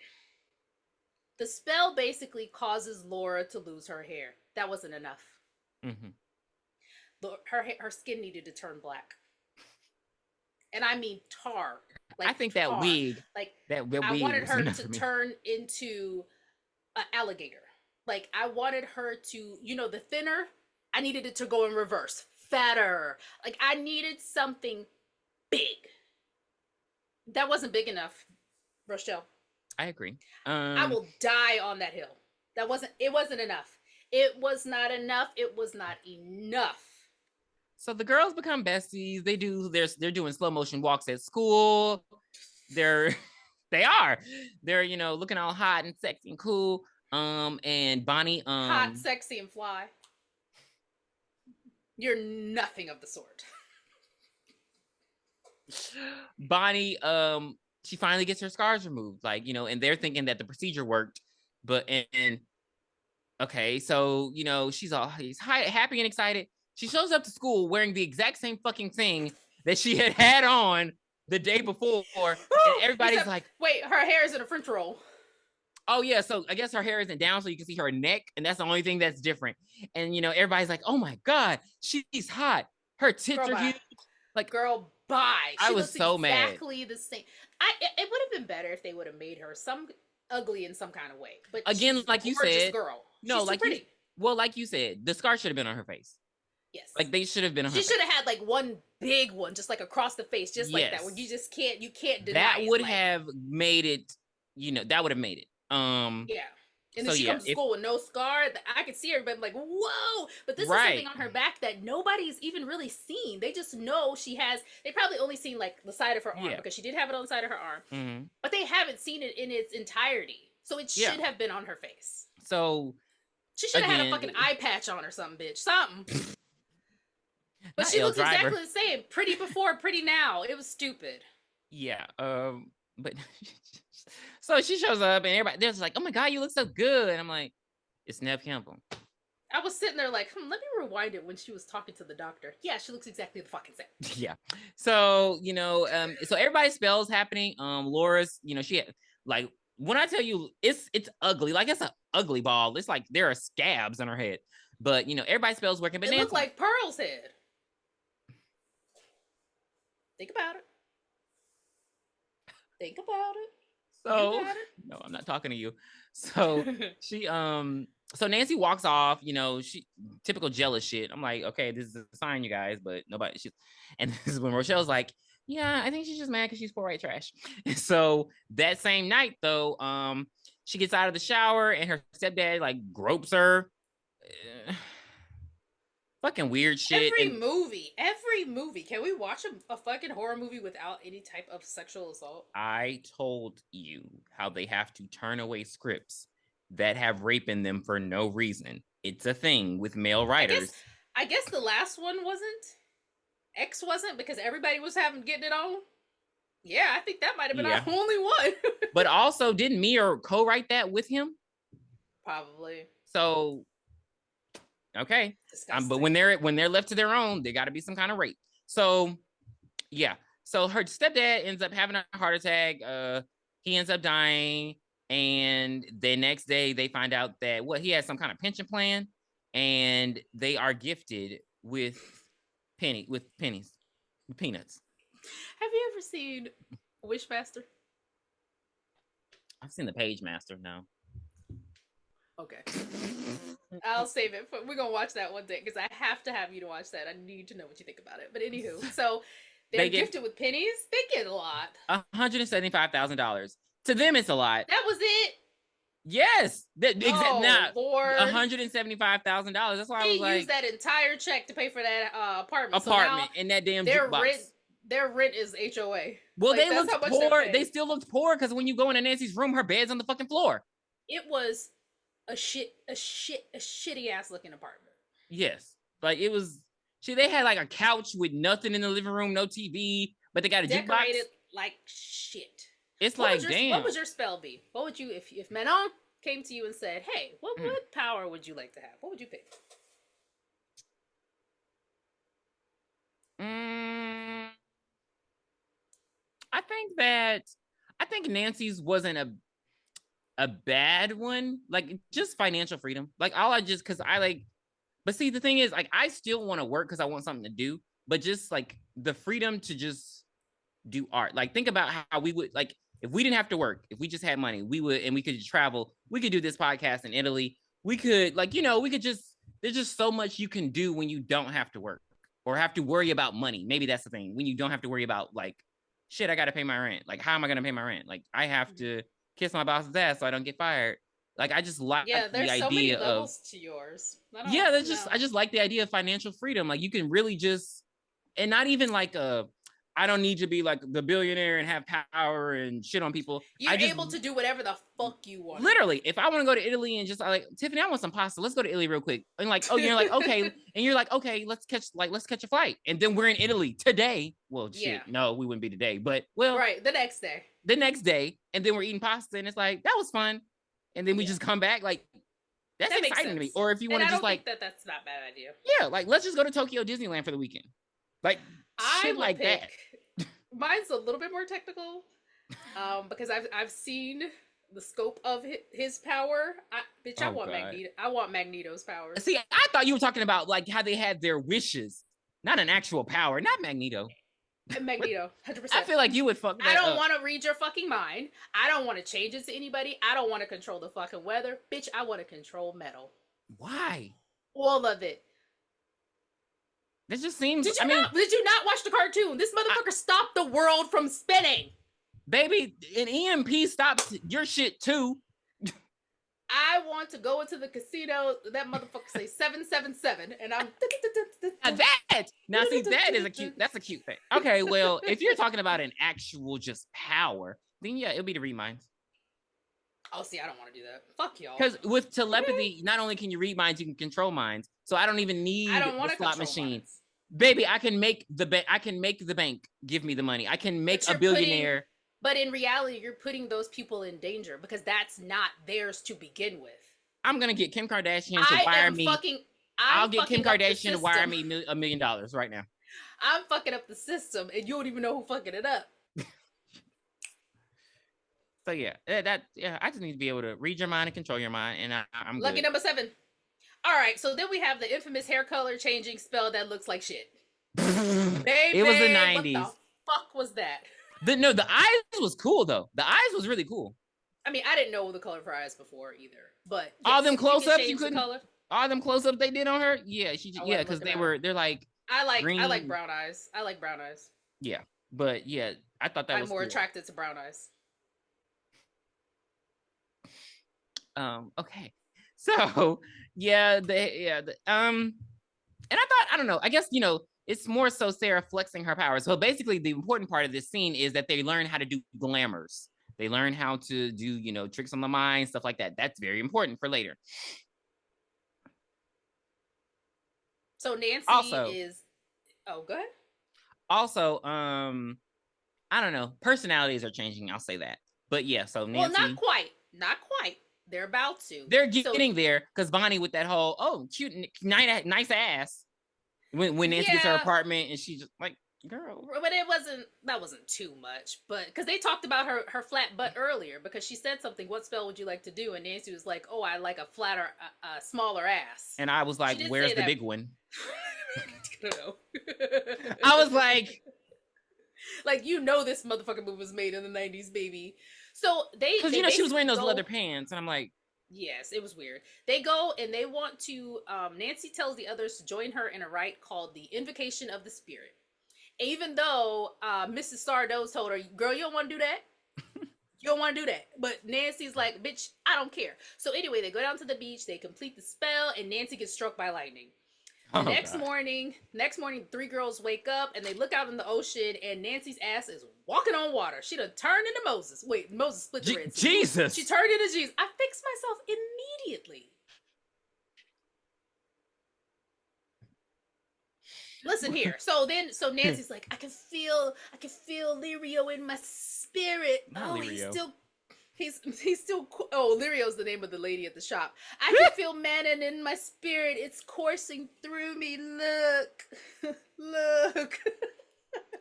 the spell basically causes Laura to lose her hair. That wasn't enough. Her skin needed to turn black. And I mean tar. Like I think tar. that wig. Like that I wig wanted her to me. turn into an alligator. Like I wanted her to, the thinner. I needed it to go in reverse, fatter. Like I needed something big. That wasn't big enough, Rochelle. I agree. I will die on that hill. It wasn't enough. It was not enough. It was not enough. So the girls become besties. They're doing slow motion walks at school. They're looking all hot and sexy and cool. And Bonnie hot, sexy, and fly. You're nothing of the sort. Bonnie she finally gets her scars removed, and they're thinking that the procedure worked, but okay, so she's happy and excited. She shows up to school wearing the exact same fucking thing that she had on the day before, and everybody's like, wait, her hair is in a French roll. Oh yeah, so I guess her hair isn't down, so you can see her neck, and that's the only thing that's different. And everybody's like, "Oh my god, she's hot. Her tits are huge." Like, girl, bye. I was so mad. Exactly the same. It would have been better if they would have made her some ugly in some kind of way. But again, like you said, girl. No, she's like too pretty. Like you said, the scar should have been on her face. Yes. Like they should have been on her face. She should have had like one big one, just like across the face, just like that, where you can't deny that it. Would have made it. That would have made it. Yeah. And then she comes to school with no scar. I could see everybody like, whoa! But this is something on her back that nobody's even really seen. They just know she has. They probably only seen like the side of her arm because she did have it on the side of her arm. But they haven't seen it in its entirety. So it should have been on her face. So she should have had a fucking eye patch on or something, bitch. Something. But she looks exactly the same. Pretty before, pretty now. It was stupid. Yeah. But so she shows up and everybody there's like, "Oh my god, you look so good." And I'm like, "It's Neve Campbell." I was sitting there like, let me rewind it when she was talking to the doctor. Yeah, she looks exactly the fucking same. Yeah. So, so everybody's spells happening. Laura's, she had, like, when I tell you it's ugly, like it's an ugly ball. It's like there are scabs on her head. But everybody's spells working. But it looked like Pearl's head. Think about it. Think about it. So no, I'm not talking to you. So she so Nancy walks off, she typical jealous shit. I'm like, okay, this is a sign, you guys, but nobody and this is when Rochelle's like, yeah, I think she's just mad because she's poor white trash. And so that same night though, she gets out of the shower and her stepdad like gropes her. Fucking weird shit. Every movie. Can we watch a fucking horror movie without any type of sexual assault? I told you how they have to turn away scripts that have rape in them for no reason. It's a thing with male writers. I guess the last one wasn't. X wasn't because everybody was getting it on. Yeah, I think that might have been our only one. But also, didn't Mia co-write that with him? Probably. So, okay. But when they're left to their own, there got to be some kind of rape. So, yeah. So her stepdad ends up having a heart attack. He ends up dying, and the next day they find out that he has some kind of pension plan, and they are gifted with peanuts. Have you ever seen Wishmaster? I've seen the Page Master. No. Okay. I'll save it. We're going to watch that one day because I have to have you to watch that. I need to know what you think about it. But anywho, so they're gifted with pennies. They get a lot. $175,000. To them, it's a lot. That was it? Yes. Lord. $175,000. That's why I was like... He used that entire check to pay for that apartment. Apartment in that damn jukebox. Their rent is HOA. Well, they looked poor. They still looked poor because when you go into Nancy's room, her bed's on the fucking floor. It was a shitty ass looking apartment. Yes. Like it was... they had like a couch with nothing in the living room, no TV, but they got a decorated jukebox. Like shit. It's What would like, your damn. what would your spell be? What would you if Manon came to you and said, "Hey, what power would you like to have?" What would you pick? Mm, I think Nancy's wasn't a bad one. Like just financial freedom. Like all I just because I like. But see, the thing is, like, I still want to work because I want something to do. But just like the freedom to just do art. Like think about how we would like if we didn't have to work, if we just had money, we would and we could travel. We could do this podcast in Italy. We could like we could just there's just so much you can do when you don't have to work or have to worry about money. Maybe that's the thing. When you don't have to worry about like shit, I got to pay my rent. Like how am I going to pay my rent? Like I have to kiss my boss's ass so I don't get fired. Like I just like Yeah, the there's so many idea of levels to yours. I don't yeah, that's just know. I just like the idea of financial freedom. Like you can really just and not even like a I don't need to be like the billionaire and have power and shit on people. You're I just able to do whatever the fuck you want to literally, if I want to go to Italy and just like Tiffany, I want some pasta. Let's go to Italy real quick. And like, oh, you're like, okay, and you're like, okay, let's catch a flight. And then we're in Italy today. Well, Yeah. shit, no, we wouldn't be today, but well, Right, the next day. the next day, and then we're eating pasta, and it's like that was fun. And then we Yeah. just come back like that's That makes exciting to me. sense. Or if you want And to I just don't like think that's not a bad idea. yeah, like let's just go to Tokyo Disneyland for the weekend. Like I shit would like pick. that. Mine's a little bit more technical, because I've seen the scope of his power. Bitch, I Oh, want God. Magneto. I want Magneto's powers. See, I thought you were talking about like how they had their wishes, not an actual power, not Magneto. Magneto, 100%. I feel like you would fuck that I don't up. want to read your fucking mind. I don't want to change it to anybody. I don't want to control the fucking weather. Bitch, I want to control metal. Why? All of it. This just seems. Did you not watch the cartoon? This motherfucker stopped the world from spinning. Baby, an EMP stops your shit too. I want to go into the casino. That motherfucker say 777, and I'm. Now see, that's a cute thing. Okay, well, if you're talking about an actual just power, then yeah, it'll be the read minds. Oh, see, I don't want to do that. Fuck y'all. Because with telepathy, not only can you read minds, you can control minds. So I don't even need the slot machine. Minds. Baby, I can make the bank give me the money. I can make a billionaire. But in reality, you're putting those people in danger because that's not theirs to begin with. I'm gonna get Kim Kardashian to wire me. I'll get Kim Kardashian to wire me $1 million right now. I'm fucking up the system, and you don't even know who fucking it up. So yeah, I just need to be able to read your mind and control your mind, and I'm lucky good. Number 7. All right, so then we have the infamous hair color changing spell that looks like shit. Baby, it was the 90s. What the fuck was that? The eyes was cool though. The eyes was really cool. I mean, I didn't know the color of her eyes before either, but yes, all them close-ups you couldn't. Color. All them close-ups they did on her, yeah, because they're like. I like green. brown eyes. I like brown eyes. Yeah, but yeah, I thought that I'm was more cool. attracted to brown eyes. Okay, so yeah, and I don't know. I guess it's more so Sarah flexing her powers. So basically, the important part of this scene is that they learn how to do glamours. They learn how to do tricks on the mind, stuff like that. That's very important for later. So Nancy is. Oh, go ahead. Also, I don't know. Personalities are changing. I'll say that. But yeah, so Nancy. Well, not quite. They're about to. They're getting there because Bonnie with that whole cute, nice ass. When Nancy gets her apartment and she's just like, girl. But that wasn't too much. But because they talked about her flat butt earlier because she said something. What spell would you like to do? And Nancy was like, oh, I like a flatter, smaller ass. And I was like, where's the big one? I don't know. I was like this motherfucking movie was made in the 90s, baby. So because she was wearing those leather pants, and I'm like, yes, it was weird. They go and they want to. Nancy tells the others to join her in a rite called the Invocation of the Spirit. Even though Mrs. Sardo told her, "Girl, you don't want to do that. You don't want to do that." But Nancy's like, "Bitch, I don't care." So anyway, they go down to the beach. They complete the spell, and Nancy gets struck by lightning. Next morning, 3 girls wake up and they look out in the ocean and Nancy's ass is walking on water. She done turned into Moses. Wait, Moses split the Red Sea. Jesus. She turned into Jesus. I fixed myself immediately. Listen here. So Nancy's like, I can feel Lirio in my spirit. Not Oh, Lirio. he's still. Oh, Lirio's the name of the lady at the shop. I can feel mana in my spirit. It's coursing through me. Look, look.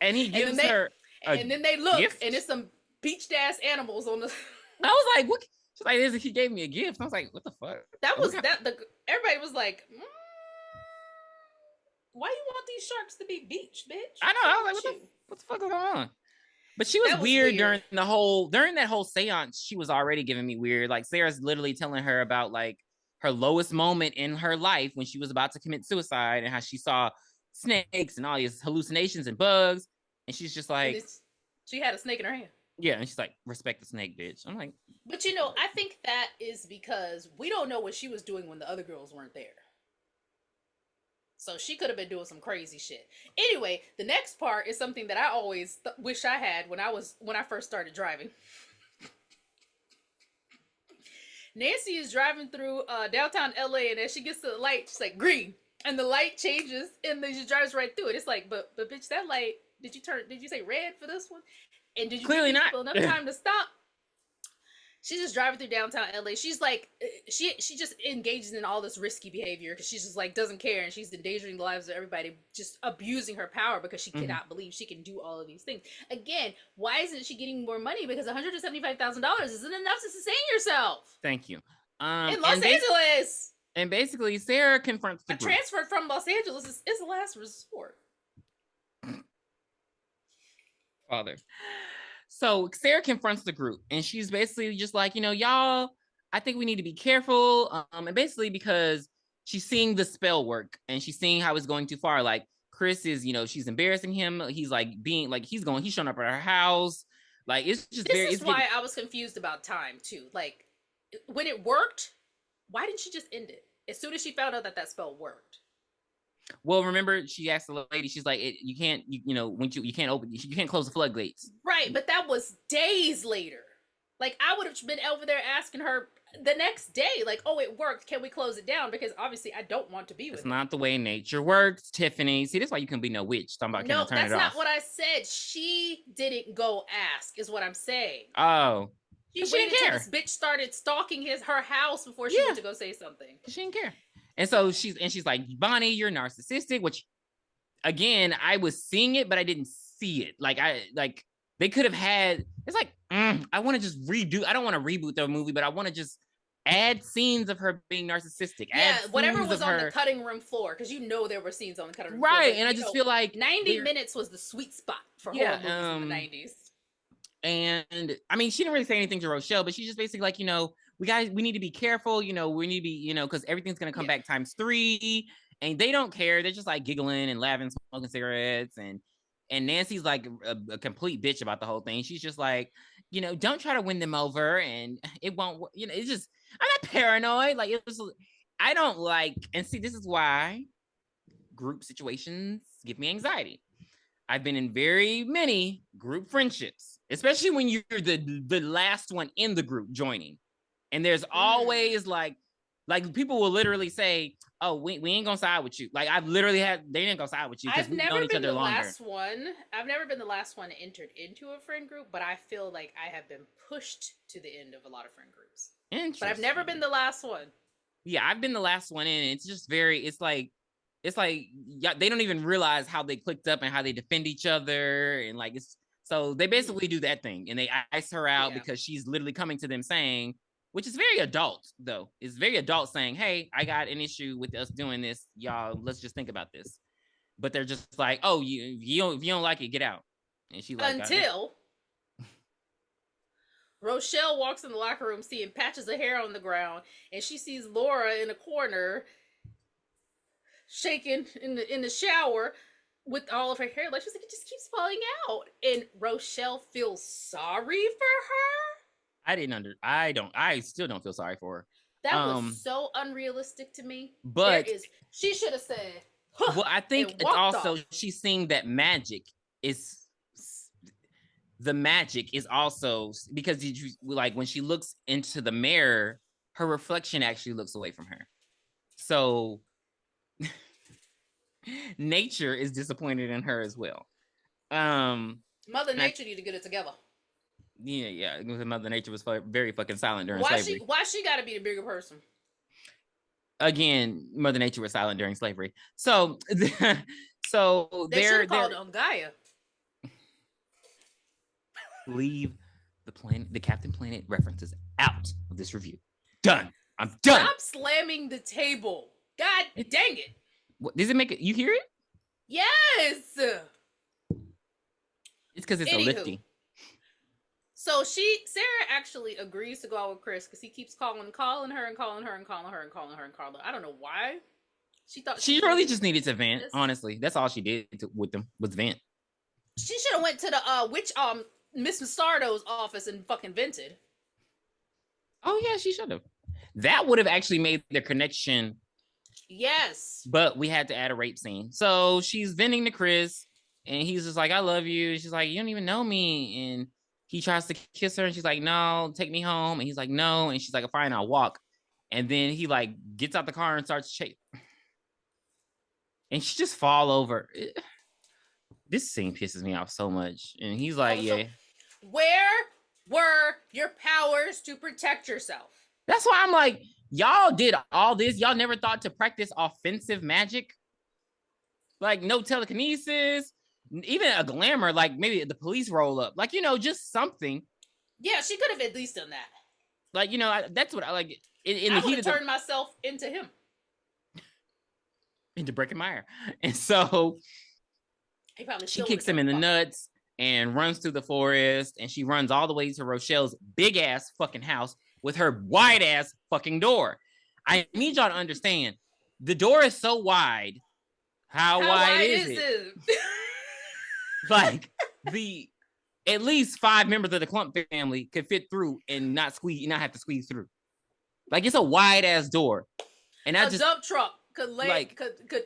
And he And then gives her a they look, gift. and it's some beached ass animals on the. I was like, what? She's like, he gave me a gift. I was like, what the fuck? That What was kind that. Everybody was like, "Why you want these sharks to be beached, bitch? I know. I was like, What's you?" what the fuck is going on? But she was That was weird weird. during that whole seance. She was already giving me weird. Like Sarah's literally telling her about like her lowest moment in her life when she was about to commit suicide and how she saw snakes and all these hallucinations and bugs. And she's just And like, she had a snake in her hand. yeah. And she's like, respect the snake, bitch. I'm like, But I think that is because we don't know what she was doing when the other girls weren't there. So she could have been doing some crazy shit. Anyway, the next part is something that I always wish I had when I first started driving. Nancy is driving through downtown LA, and as she gets to the light, she's like green, and the light changes, and then she drives right through it. It's like, but bitch, that light, did you say red for this one? And did you give clearly these not. people enough time to stop? She's just driving through downtown LA. She's like, she just engages in all this risky behavior because she's just like doesn't care, and she's endangering the lives of everybody, just abusing her power because she cannot believe she can do all of these things. Again, why isn't she getting more money? Because $175,000 isn't enough to sustain yourself. Thank you. In Los Angeles. And basically, Sarah confronts the group. Transfer from Los Angeles is the last resort. Father. So Sarah confronts the group, and she's basically just like, y'all, I think we need to be careful. And basically because she's seeing the spell work, and she's seeing how it's going too far. Like Chris is, she's embarrassing him. He's like being like he's showing up at her house. Like it's just this is why I was confused about time too. Like when it worked, why didn't she just end it as soon as she found out that spell worked? Well, remember, she asked the lady, she's like, you can't, you can't open, you can't close the floodgates. Right, but that was days later. Like, I would have been over there asking her the next day, like, oh, it worked. Can we close it down? Because obviously I don't want to be with It's not the way nature works, Tiffany. See, that's why you can be no witch. Talking about, no, can I turn it off? that's not what I said. She didn't go ask, is what I'm saying. Oh. She waited until this bitch started stalking her house before she went to go say something. She didn't care. And so she's like, Bonnie, you're narcissistic, which again, I was seeing it, but I didn't see it. They could have had, it's like, I want to just redo, I don't want to reboot the movie, but I want to just add scenes of her being narcissistic. Yeah, whatever was on the cutting room floor, because there were scenes on the cutting room floor. Right, but, and I just feel like 90 minutes was the sweet spot for horror movies in the 90s. And I mean, she didn't really say anything to Rochelle, but she's just basically like, we need to be careful, we need to be, because everything's going to come back times 3. And they don't care. They're just like giggling and laughing, smoking cigarettes. And Nancy's like a complete bitch about the whole thing. She's just like, don't try to win them over, and it won't work. It's just, I'm not paranoid. Like, I don't like, and see, this is why group situations give me anxiety. I've been in very many group friendships, especially when you're the last one in the group joining. And there's always like people will literally say, oh, we ain't gonna side with you. Like I've literally they didn't go side with you because we've known each other longer. I've never been the last one entered into a friend group, but I feel like I have been pushed to the end of a lot of friend groups. But I've never been the last one. Yeah, I've been the last one in. It's just it's like yeah, they don't even realize how they clicked up and how they defend each other, and like so they basically do that thing, and they ice her out because she's literally coming to them saying, which is very adult though. It's very adult saying, hey, I got an issue with us doing this, y'all. Let's just think about this. But they're just like, oh, if you don't like it, get out. And she like until Rochelle walks in the locker room seeing patches of hair on the ground, and she sees Laura in a corner shaking in the shower with all of her hair. Like, she's like, it just keeps falling out. And Rochelle feels sorry for her. I still don't feel sorry for her. That was so unrealistic to me. But she should have said, well, I think it's also she's seeing that the magic is also because like when she looks into the mirror, her reflection actually looks away from her. So nature is disappointed in her as well. Mother Nature need to get it together. Yeah. Mother Nature was very fucking silent during Why slavery. Why she got to be the bigger person? Again, Mother Nature was silent during slavery. So, so They should have called on Gaia. Leave the Captain Planet references out of this review. Done. I'm done. Stop slamming the table. God dang it. What, does it make it? You hear it? Yes. It's because it's a lifty. So Sarah actually agrees to go out with Chris because he keeps calling her. I don't know why. She thought she really just needed to vent. Honestly, that's all she did with them was vent. She should have went to the Miss Massardo's office and fucking vented. Oh yeah, she should have. That would have actually made their connection. Yes. But we had to add a rape scene. So she's venting to Chris, and he's just like, "I love you." She's like, "You don't even know me," and he tries to kiss her, and she's like, "No, take me home." And he's like, "No," and she's like, "Fine, I'll walk." And then he like gets out the car and starts chasing, and she just fall over. This scene pisses me off so much. And he's like, "Yeah." Where were your powers to protect yourself? That's why I'm like, y'all did all this. Y'all never thought to practice offensive magic, like no telekinesis. Even a glamour, like maybe the police roll up, like, just something. Yeah, she could have at least done that. Like, that's what I like. I would have turned myself into him. Into Breckenmeyer. And so she kicks him in the nuts and runs through the forest. And she runs all the way to Rochelle's big ass fucking house with her wide ass fucking door. I need y'all to understand. The door is so wide. How wide is it? Like at least 5 members of the Clump family could fit through and not have to squeeze through. Like, it's a wide ass door, and a dump truck could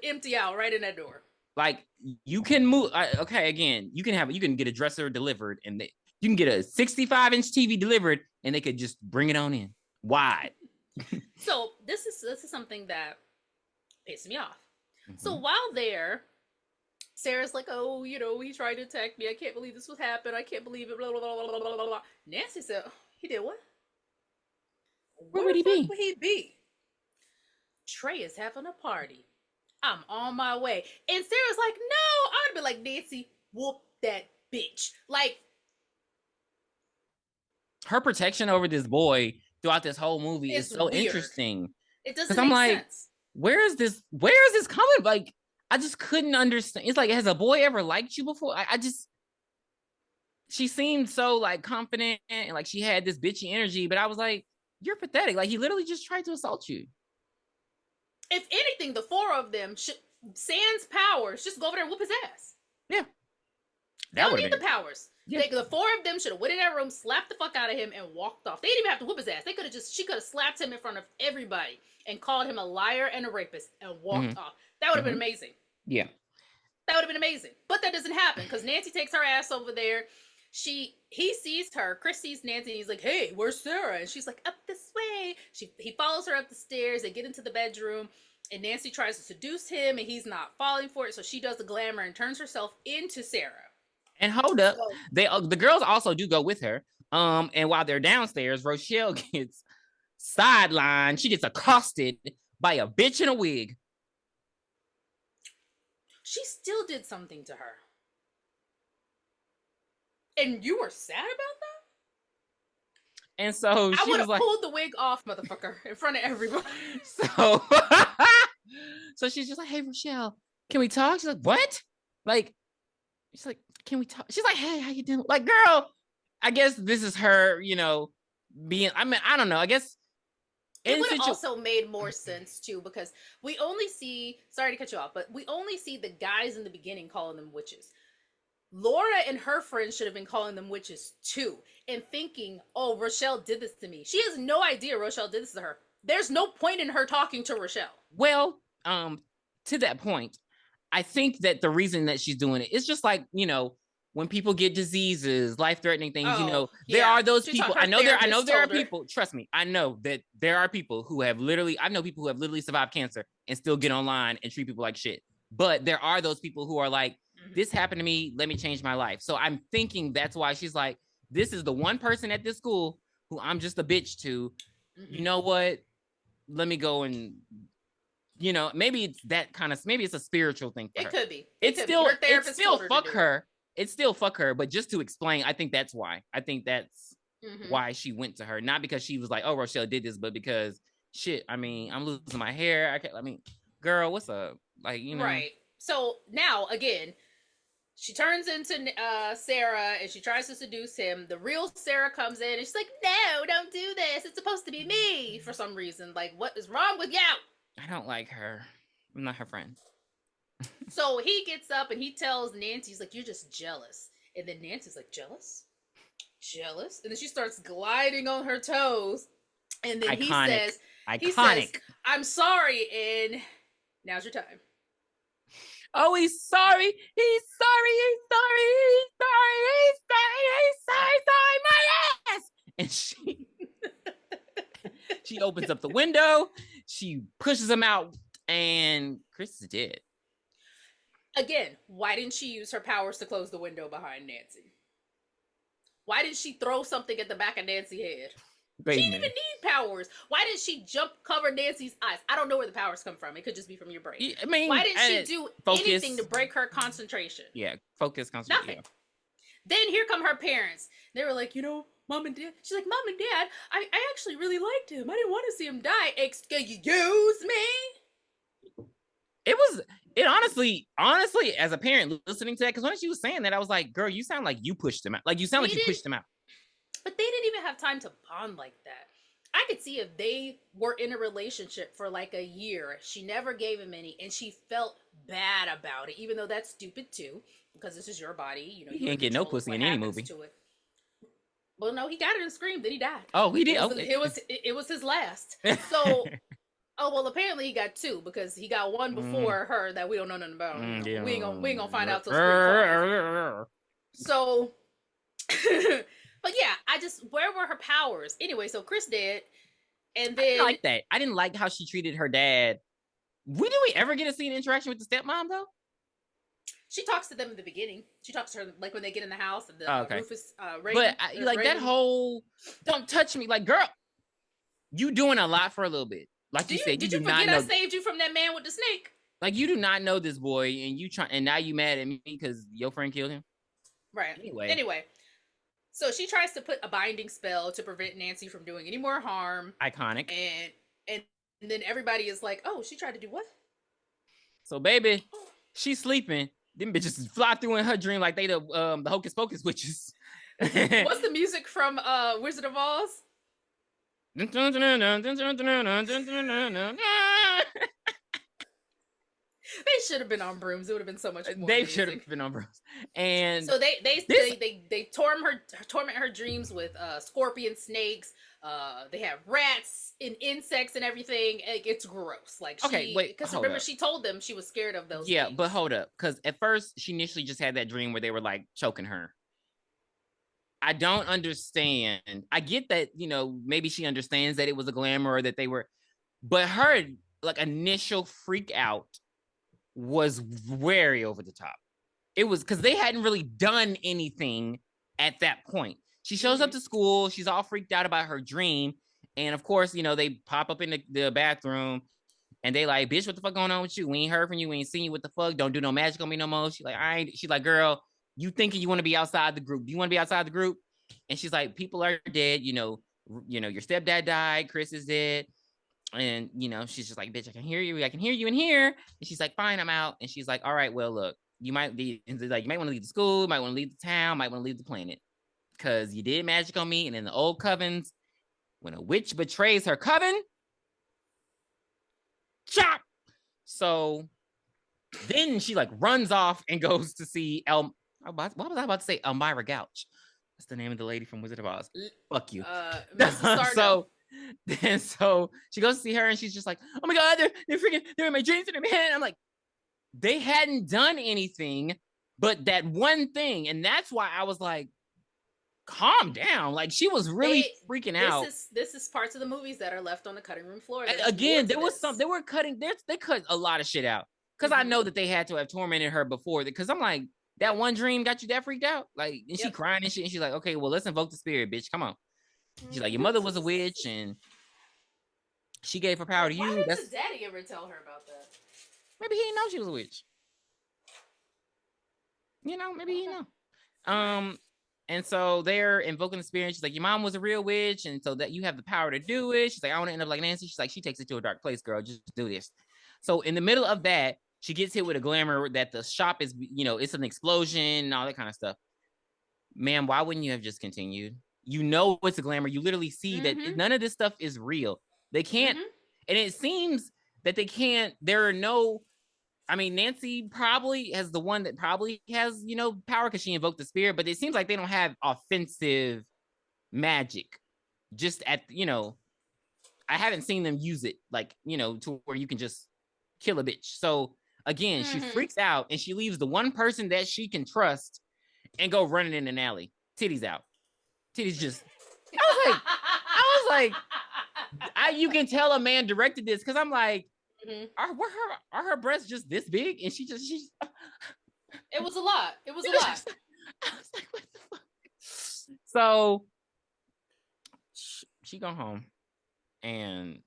empty out right in that door. Like, you can move. Okay, again, you can get a dresser delivered, and you can get a 65-inch TV delivered, and they could just bring it on in wide. So this is something that pissed me off. Mm-hmm. So while there, Sarah's like, "Oh, he tried to attack me. I can't believe this would happen. I can't believe it." Blah, blah, blah, blah, blah, blah. Nancy said, "He did what? Where would he be? Would he be? Trey is having a party. I'm on my way." And Sarah's like, "No." I'd be like, "Nancy, whoop that bitch." Like, her protection over this boy throughout this whole movie is so weird. Interesting. It doesn't make sense. Where is this coming? Like, I just couldn't understand. It's like, has a boy ever liked you before? She seemed so like confident and like she had this bitchy energy, but I was like, you're pathetic. Like, he literally just tried to assault you. If anything, the 4 of them sans powers, just go over there and whoop his ass. Yeah. They don't need the powers. Yeah. The 4 of them should have went in that room, slapped the fuck out of him, and walked off. They didn't even have to whoop his ass. She could have slapped him in front of everybody and called him a liar and a rapist and walked off. That would have been amazing. Yeah. That would have been amazing. But that doesn't happen because Nancy takes her ass over there. He sees her. Chris sees Nancy and he's like, "Hey, where's Sarah?" And she's like, "Up this way." He follows her up the stairs. They get into the bedroom and Nancy tries to seduce him and he's not falling for it. So she does the glamour and turns herself into Sarah. And hold up, the girls also do go with her. And while they're downstairs, Rochelle gets sidelined. She gets accosted by a bitch in a wig. She still did something to her. And you were sad about that? And so I would have pulled the wig off, motherfucker, in front of everybody. So she's just like, "Hey, Rochelle, can we talk?" She's like, "What?" Like, she's like, "Can we talk?" She's like, "Hey, how you doing?" Like, girl, I guess this is her, being, I don't know. I guess it would have also made more sense too, because we only see, sorry to cut you off, but we only see the guys in the beginning calling them witches. Laura and her friends should have been calling them witches too, and thinking, "Oh, Rochelle did this to me." She has no idea Rochelle did this to her. There's no point in her talking to Rochelle. Well, to that point, I think that the reason that she's doing it is just like, when people get diseases, life-threatening things, there are those people. I know there are people. Trust me, I know that there are people who have literally survived cancer and still get online and treat people like shit. But there are those people who are like, "This happened to me. Let me change my life." So I'm thinking that's why she's like, this is the one person at this school who I'm just a bitch to. You Mm-hmm. know what? Let me go and, maybe it's that kind of, maybe it's a spiritual thing for her. It could be. It's Her still therapist told her to fuck do her. It's still fuck her, but just to explain, I think that's why. I think that's Mm-hmm. why she went to her. Not because she was like, oh, Rochelle did this, but because shit, I mean, I'm losing my hair. Girl, what's up? Like, Right. So now again, she turns into Sarah and she tries to seduce him. The real Sarah comes in and she's like, "No, don't do this. It's supposed to be me." For some reason, like, what is wrong with you? I don't like her. I'm not her friend. So he gets up and he tells Nancy, he's like, "You're just jealous." And then Nancy's like, "Jealous? Jealous?" And then she starts gliding on her toes. And then Iconic. he says, "I'm sorry, and now's your time." Oh, he's sorry. He's sorry. He's sorry. He's sorry. He's sorry. He's sorry. My ass. And she opens up the window. She pushes him out, and Chris is dead. Again, why didn't she use her powers to close the window behind Nancy? Why didn't she throw something at the back of Nancy's head? She didn't even need powers. Why didn't she jump cover Nancy's eyes? I don't know where the powers come from. It could just be from your brain. I mean, why didn't she do anything to break her concentration? Yeah, focus, concentration. Nothing. Yeah. Then here come her parents. They were like, Mom and Dad. She's like, Mom and Dad, I actually really liked him. I didn't want to see him die. Excuse me? It honestly, as a parent listening to that, because when she was saying that, I was like, girl, you sound like you pushed him out. Like, you sound like you pushed him out. But they didn't even have time to bond like that. I could see if they were in a relationship for like a year, she never gave him any, and she felt bad about it, even though that's stupid too, because this is your body. You can't get no pussy in any movie. Well, no, he got it and screamed. Then he died. Oh, he did. It was his last. So, apparently he got two because he got one before her that we don't know nothing about. Yeah. We ain't gonna find out till spring. So, but yeah, where were her powers anyway? So Chris dead, and then I didn't like that. I didn't like how she treated her dad. Do we ever get to see an interaction with the stepmom though? She talks to them in the beginning. She talks to her like when they get in the house and the roof is raining. But like that whole "don't touch me," like, girl, you doing a lot for a little bit. Like you said, did you forget I saved you from that man with the snake? Like, you do not know this boy, and now you mad at me because your friend killed him. Right. Anyway, so she tries to put a binding spell to prevent Nancy from doing any more harm. Iconic. And then everybody is like, "Oh, she tried to do what?" So, baby, she's sleeping. Them bitches fly through in her dream like they the Hocus Pocus witches. What's the music from Wizard of Oz? They should have been on brooms. It would have been so much more. They should have been on brooms. And so they torment her dreams with scorpion snakes. They have rats and insects and everything. It's gross. Like, because remember she told them she was scared of those. Yeah, things. but hold up, because at first she initially just had that dream where they were like choking her. I don't understand. I get that, maybe she understands that it was a glamour or that they were, but her like initial freak out was very over the top. It was because they hadn't really done anything at that point. She shows up to school. She's all freaked out about her dream. And of course, they pop up in the bathroom and they like, "Bitch, what the fuck going on with you? We ain't heard from you. We ain't seen you. What the fuck? Don't do no magic on me no more." She's like, She's like, "Girl, you thinking you want to be outside the group? Do you want to be outside the group?" And she's like, "People are dead. Your stepdad died. Chris is dead." And, she's just like, "Bitch, I can hear you. I can hear you in here." And she's like, "Fine, I'm out." And she's like, "All right, well, look, you might want to leave the school, you might want to leave the town, might want to leave the planet. Because you did magic on me. And in the old covens, when a witch betrays her coven, chop." So then she like runs off and goes to see what was I about to say? Elmira Gouch. That's the name of the lady from Wizard of Oz. Fuck you. So she goes to see her and she's just like, "Oh my God, they're in my dreams and in my head." I'm like, they hadn't done anything but that one thing. And that's why I was like, calm down. Like, she was really freaking out. This is parts of the movies that are left on the cutting room floor. Again, there was some, they were cutting, they cut a lot of shit out. Because I know that they had to have tormented her before. Because I'm like, That one dream got you that freaked out? Like, and she Yep. crying and shit. And she's like, okay, well, let's invoke the spirit, bitch. Come on. She's like, your mother was a witch and she gave her power to Why you. didn't That's Daddy ever tell her about that? maybe he didn't know she was a witch. You know, maybe he know. And so they're invoking the spirit. She's like, your mom was a real witch, and so that you have the power to do it. She's like, I want to end up like Nancy. She's like, she takes it to a dark place, girl. Just do this. So in the middle of that, she gets hit with a glamour that the shop is, you know, it's an explosion and all that kind of stuff. Ma'am, why wouldn't you have just continued? You know it's a glamour. You literally see that none of this stuff is real. They can't, and it seems that they can't, there are no, I mean, Nancy probably has the one that probably has, you know, power because she invoked the spirit, but it seems like they don't have offensive magic. Just at, you know, I haven't seen them use it like, you know, to where you can just kill a bitch. So again, she freaks out and she leaves the one person that she can trust and go running in an alley. Titties out. Titties just. I was like, you can tell a man directed this because I'm like, are her breasts just this big? And she's it was a lot. It was a lot. I was like, what the fuck? So she go home and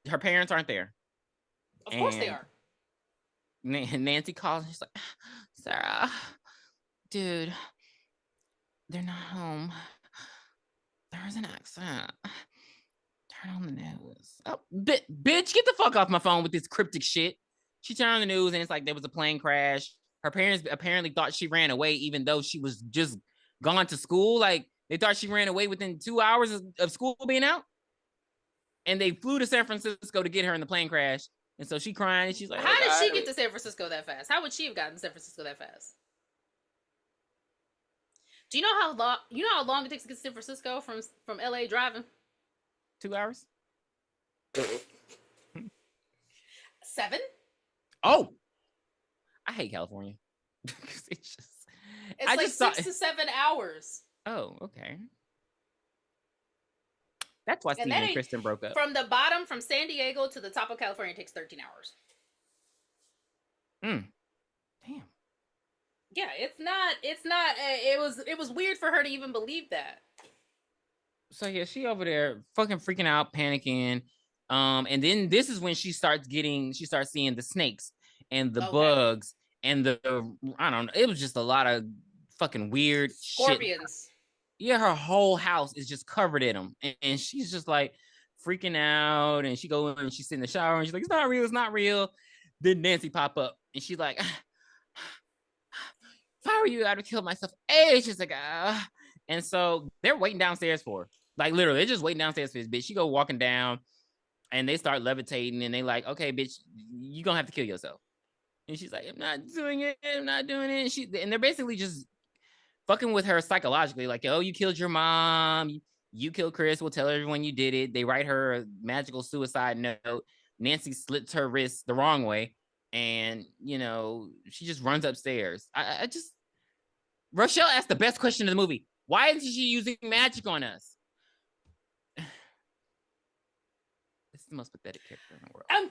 her parents aren't there. Of course they are. Nancy calls and she's like, Sarah, dude, they're not home. There's an accident. Turn on the news. Oh, bitch, get the fuck off my phone with this cryptic shit. She turned on the news and it's like there was a plane crash. Her parents apparently thought she ran away, even though she was just gone to school. Like they thought she ran away within 2 hours of school being out. And they flew to San Francisco to get her in the plane crash. And so she crying and she's like, how did she get to San Francisco that fast? How would she have gotten to San Francisco that fast? Do you know how long it takes to get to San Francisco from LA driving? 2 hours? 7? Oh, I hate California. It's like 6 to 7 hours. Oh, okay. That's why Steve and Kristen broke up. From the bottom, from San Diego to the top of California, it takes 13 hours. Damn. Yeah, it's not. It was weird for her to even believe that. So yeah, she over there fucking freaking out, panicking. And then this is when she starts seeing the snakes and the bugs and I don't know. It was just a lot of fucking weird scorpions. Shit. Yeah, her whole house is just covered in them, and she's just like freaking out. And she go in and she's in the shower and she's like, "It's not real. It's not real." Then Nancy pop up and she's like, "If I were you, I'd have killed myself." Hey, she's like, and so they're waiting downstairs for her. Like literally, they're just waiting downstairs for this bitch. She go walking down, and they start levitating, and they like, "Okay, bitch, you gonna have to kill yourself." And she's like, "I'm not doing it. I'm not doing it." And they're basically just fucking with her psychologically, like, "Oh, you killed your mom. You killed Chris. We'll tell everyone you did it." They write her a magical suicide note. Nancy slits her wrist the wrong way, and you know she just runs upstairs. I just Rochelle asked the best question of the movie: why isn't she using magic on us? It's the most pathetic character in the world.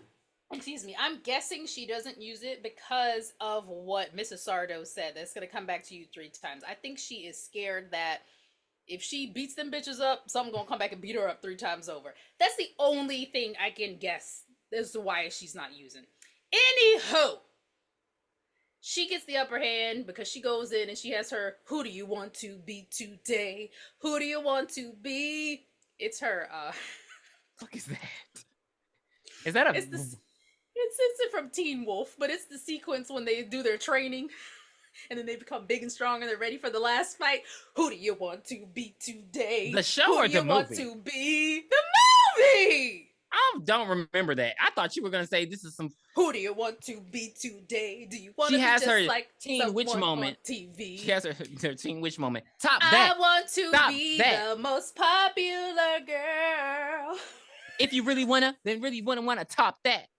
Excuse me. I'm guessing she doesn't use it because of what Mrs. Sardo said. That's going to come back to you 3 times. I think she is scared that if she beats them bitches up, someone's going to come back and beat her up 3 times over. That's the only thing I can guess as to why she's not using. Anywho, she gets the upper hand because she goes in and she has her, "Who do you want to be today? Who do you want to be?" It's her, What is that? Is that a... It's from Teen Wolf, but it's the sequence when they do their training and then they become big and strong and they're ready for the last fight. "Who do you want to be today? The show or the movie? Who do you want to be?" The movie! I don't remember that. I thought you were going to say this is some... "Who do you want to be today? Do you want to be just her like teen witch moment on TV?" She has her teen witch moment. Top that. "I want to be the most popular girl." If you really wanna, then really wanna top that.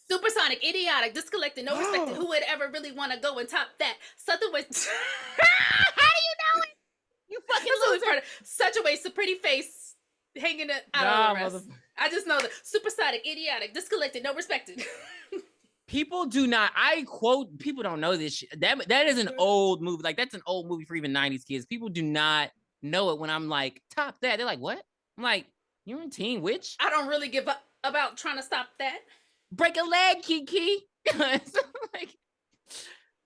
"Supersonic, idiotic, disconnected, no respected. Who would ever really want to go and top that? Something with..." How do you know it? You fucking loser. Such a waste of pretty face hanging it out of the rest. I just know that. "Supersonic, idiotic, disconnected, no respected." People do not. I quote. People don't know this shit. That is an old movie. Like that's an old movie for even 90s kids. People do not know it when I'm like top that. They're like, what? I'm like, you're in Teen Witch. I don't really give up about trying to stop that. Break a leg, Kiki. So, like,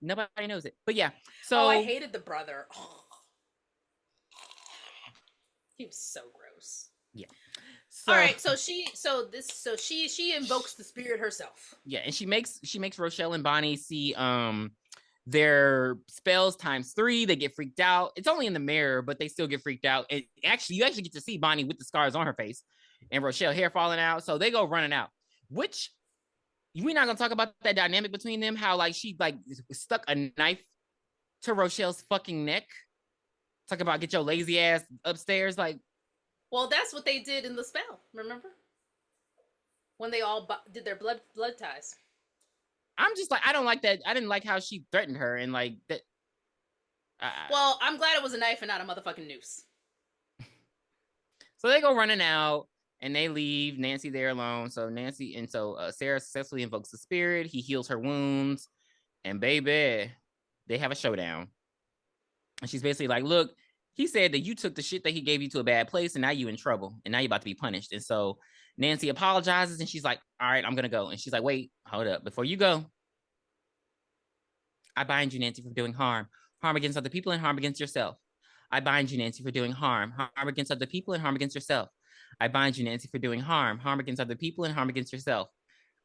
nobody knows it. But yeah. So I hated the brother. Oh. He was so gross. Yeah. So, all right, she invokes the spirit herself. Yeah, and she makes Rochelle and Bonnie see their spells ×3. They get freaked out. It's only in the mirror, but they still get freaked out. And actually, you actually get to see Bonnie with the scars on her face and Rochelle hair falling out. So they go running out. Which we're not gonna talk about that dynamic between them. How like she like stuck a knife to Rochelle's fucking neck. Talk about get your lazy ass upstairs. Like, well, that's what they did in the spell. Remember when they all did their blood ties? I'm just like, I don't like that. I didn't like how she threatened her and like that. Well, I'm glad it was a knife and not a motherfucking noose. So they go running out and they leave Nancy there alone. So Sarah successfully invokes the spirit. He heals her wounds, and baby, they have a showdown. And she's basically like, look, he said that you took the shit that he gave you to a bad place, and now you in trouble, and now you're about to be punished. And so Nancy apologizes, and she's like, all right, I'm gonna go. And she's like, wait, hold up, before you go, I bind you, Nancy, for doing harm against other people and harm against yourself. I bind you, Nancy, for doing harm against other people and harm against yourself. I bind you, Nancy, for doing harm against other people and harm against yourself.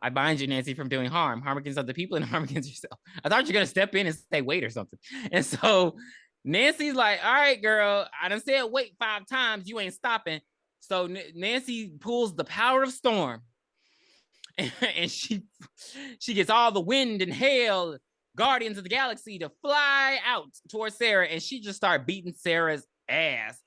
I bind you, Nancy, from doing harm against other people and harm against yourself. I thought you were gonna step in and say wait or something. And so Nancy's like, all right, girl, I done said wait 5 times. You ain't stopping. So Nancy pulls the power of storm. And she gets all the wind and hail, Guardians of the Galaxy, to fly out towards Sarah. And she just started beating Sarah's ass.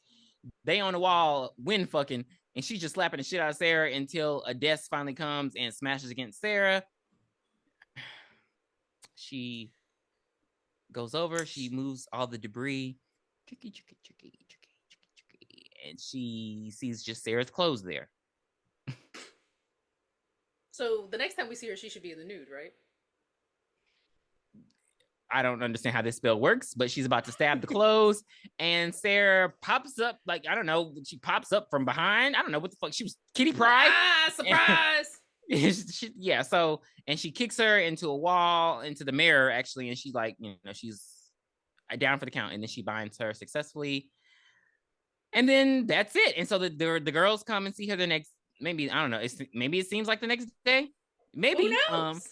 They on the wall, wind fucking. And she's just slapping the shit out of Sarah until a desk finally comes and smashes against Sarah. She goes over, she moves all the debris, and she sees just Sarah's clothes there. So the next time we see her, she should be in the nude, right? I don't understand how this spell works, but she's about to stab the clothes, and Sarah pops up, like, I don't know, she pops up from behind. I don't know what the fuck. She was Kitty Pryde. Ah, surprise! Yeah, so, and she kicks her into a wall, into the mirror, actually, and she's like, she's down for the count, and then she binds her successfully. And then that's it. And so the girls come and see her the next, maybe, I don't know, maybe it seems like the next day. Maybe. Who knows?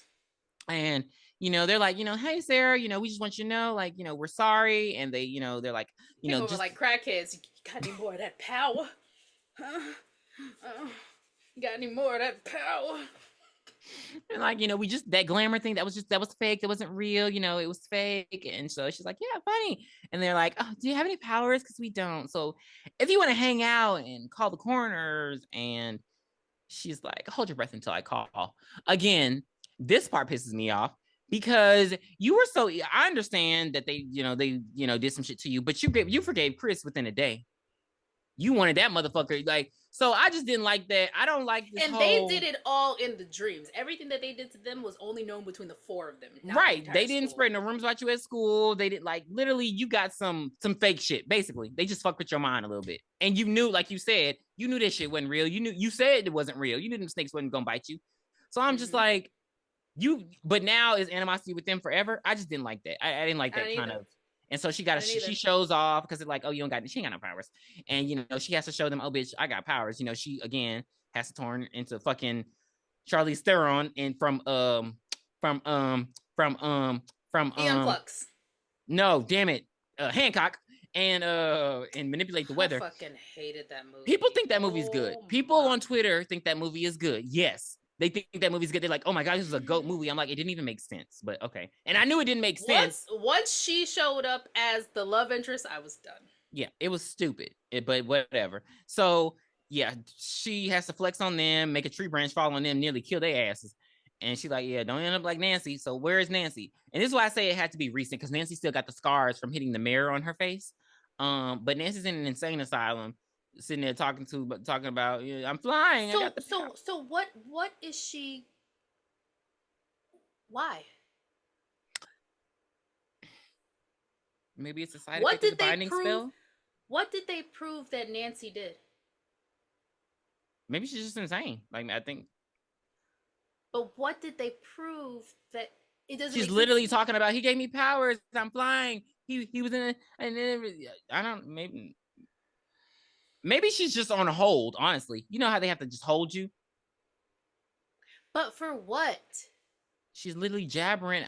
And they're like, hey, Sarah, we just want you to know, like, we're sorry. And they, they're like, just like crackheads, you got any more of that power? Huh? You got any more of that power? And like, we just, that glamour thing, that was fake. That wasn't real. It was fake. And so she's like, yeah, funny. And they're like, oh, do you have any powers? Because we don't. So if you want to hang out and call the coroners. And she's like, hold your breath until I call. Again, this part pisses me off. Because you were so, I understand that they did some shit to you, but you forgave Chris within a day. You wanted that motherfucker, like, so I just didn't like that. I don't like this. And they did it all in the dreams. Everything that they did to them was only known between the 4 of them. Right. They didn't spread no rumors about you at school. They didn't, like, literally, you got some fake shit, basically. They just fucked with your mind a little bit. And you knew, like you said, you knew this shit wasn't real. You said it wasn't real. You knew them snakes wasn't gonna bite you. So I'm just like, but now is animosity with them forever? I just didn't like that. I didn't like that kind of. And so she shows off because it's like, oh, she ain't got no powers. And, she has to show them, oh, bitch, I got powers. She, again, has to turn into fucking Charlize Theron and from Young Flux. No, damn it. Hancock and manipulate the weather. I fucking hated that movie. People think that movie's good. People on Twitter think that movie is good. Yes. They think that movie's good. They're like, oh my God, this is a GOAT movie. I'm like, it didn't even make sense, but okay. And I knew it didn't make sense. Once she showed up as the love interest, I was done. Yeah, it was stupid, but whatever. So yeah, she has to flex on them, make a tree branch fall on them, nearly kill their asses. And she's like, yeah, don't end up like Nancy. So where is Nancy? And this is why I say it had to be recent, because Nancy still got the scars from hitting the mirror on her face. But Nancy's in an insane asylum, sitting there talking about, I'm flying. So what is she? Why? Maybe it's a side What effect of the did they binding prove? spell. What did they prove that Nancy did? Maybe she's just insane. Like, I think But what did they prove that it doesn't she's make literally sense to me? talking about he gave me powers. I'm flying. He was in it, and then I don't maybe she's just on hold. Honestly, you know how they have to just hold you. But for what? She's literally jabbering.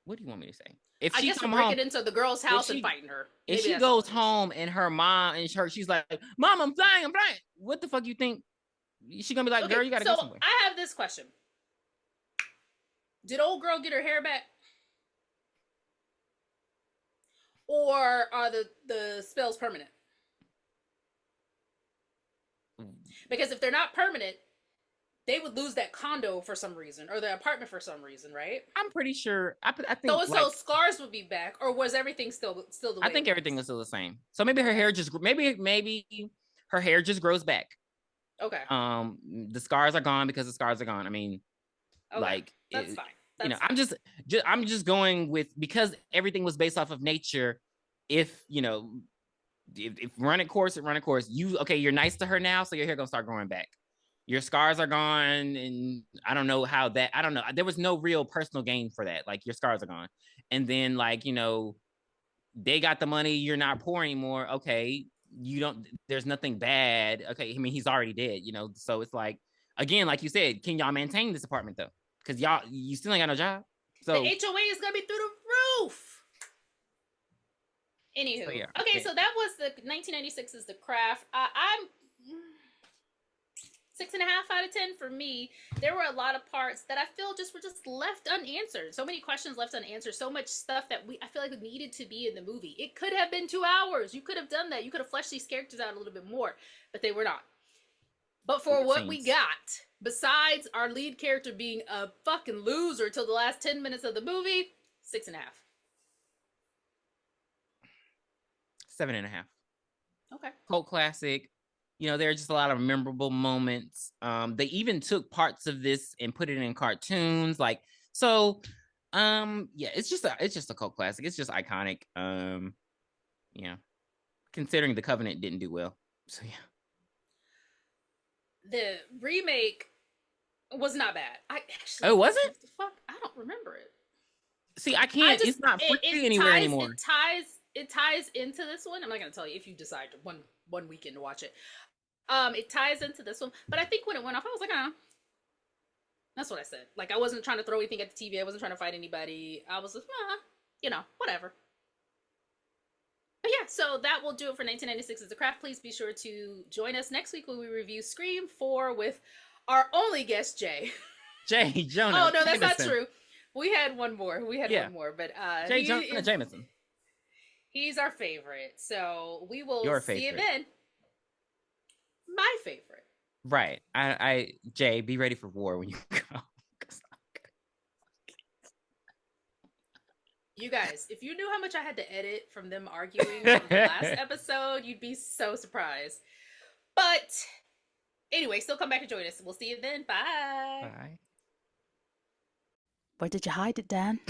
What do you want me to say? If I she guess for come home, breaking into the girl's house and fighting her. if Maybe she that's all goes it is. home and her mom and she's like, "Mom, I'm flying, I'm flying." What the fuck you think? She gonna be like, Okay, "Girl, you gotta so go somewhere." I have this question. Did old girl get her hair back? Or are the spells permanent? Because if they're not permanent, they would lose that condo for some reason, or the apartment for some reason, right? I'm pretty sure. I think So scars would be back, or was everything still the way? I think everything is still the same. So maybe her hair just maybe her hair just grows back. Okay. The scars are gone because the scars are gone. I mean, okay. Like that's fine. That's fine. I'm just going with, because everything was based off of nature. If if run a course, you're nice to her now, so your hair gonna start growing back. Your scars are gone, and I don't know. There was no real personal gain for that. Like, your scars are gone, and then they got the money. You're not poor anymore. Okay, there's nothing bad. Okay, I mean, he's already dead. So it's like, again, like you said, can y'all maintain this apartment though? Because you still ain't got no job. So the HOA is gonna be through the roof. Anywho, so yeah, okay, so that was the 1996 is The Craft. I'm 6.5 out of 10 for me. There were a lot of parts that I feel were just left unanswered. So many questions left unanswered. So much stuff that I feel like needed to be in the movie. It could have been 2 hours. You could have done that. You could have fleshed these characters out a little bit more, but they were not. But for what we got, besides our lead character being a fucking loser till the last 10 minutes of the movie, 6.5. 7.5. Okay. Cult classic. There are just a lot of memorable moments. They even took parts of this and put it in cartoons. It's just a cult classic. It's just iconic. Yeah. Considering The Covenant didn't do well. So yeah. The remake was not bad. Oh, was it? What the fuck? I don't remember it. See, I can't. It's not free anywhere anymore. It ties into this one. I'm not gonna tell you if you decide one weekend to watch it. It ties into this one, but I think when it went off, I was like, that's what I said. Like, I wasn't trying to throw anything at the TV. I wasn't trying to fight anybody. I was just, whatever. But yeah, so that will do it for 1996 as a craft. Please be sure to join us next week when we review Scream 4 with our only guest, Jay. Jay Jonah. Oh, no, that's not true. We had one more. One more, but Jay Jonah Jameson. He's our favorite. So we will see you then. My favorite. Right. Jay, be ready for war when you go. You guys, if you knew how much I had to edit from them arguing from the last episode, you'd be so surprised. But anyway, still come back and join us. We'll see you then. Bye. Bye. Where did you hide it, Dan?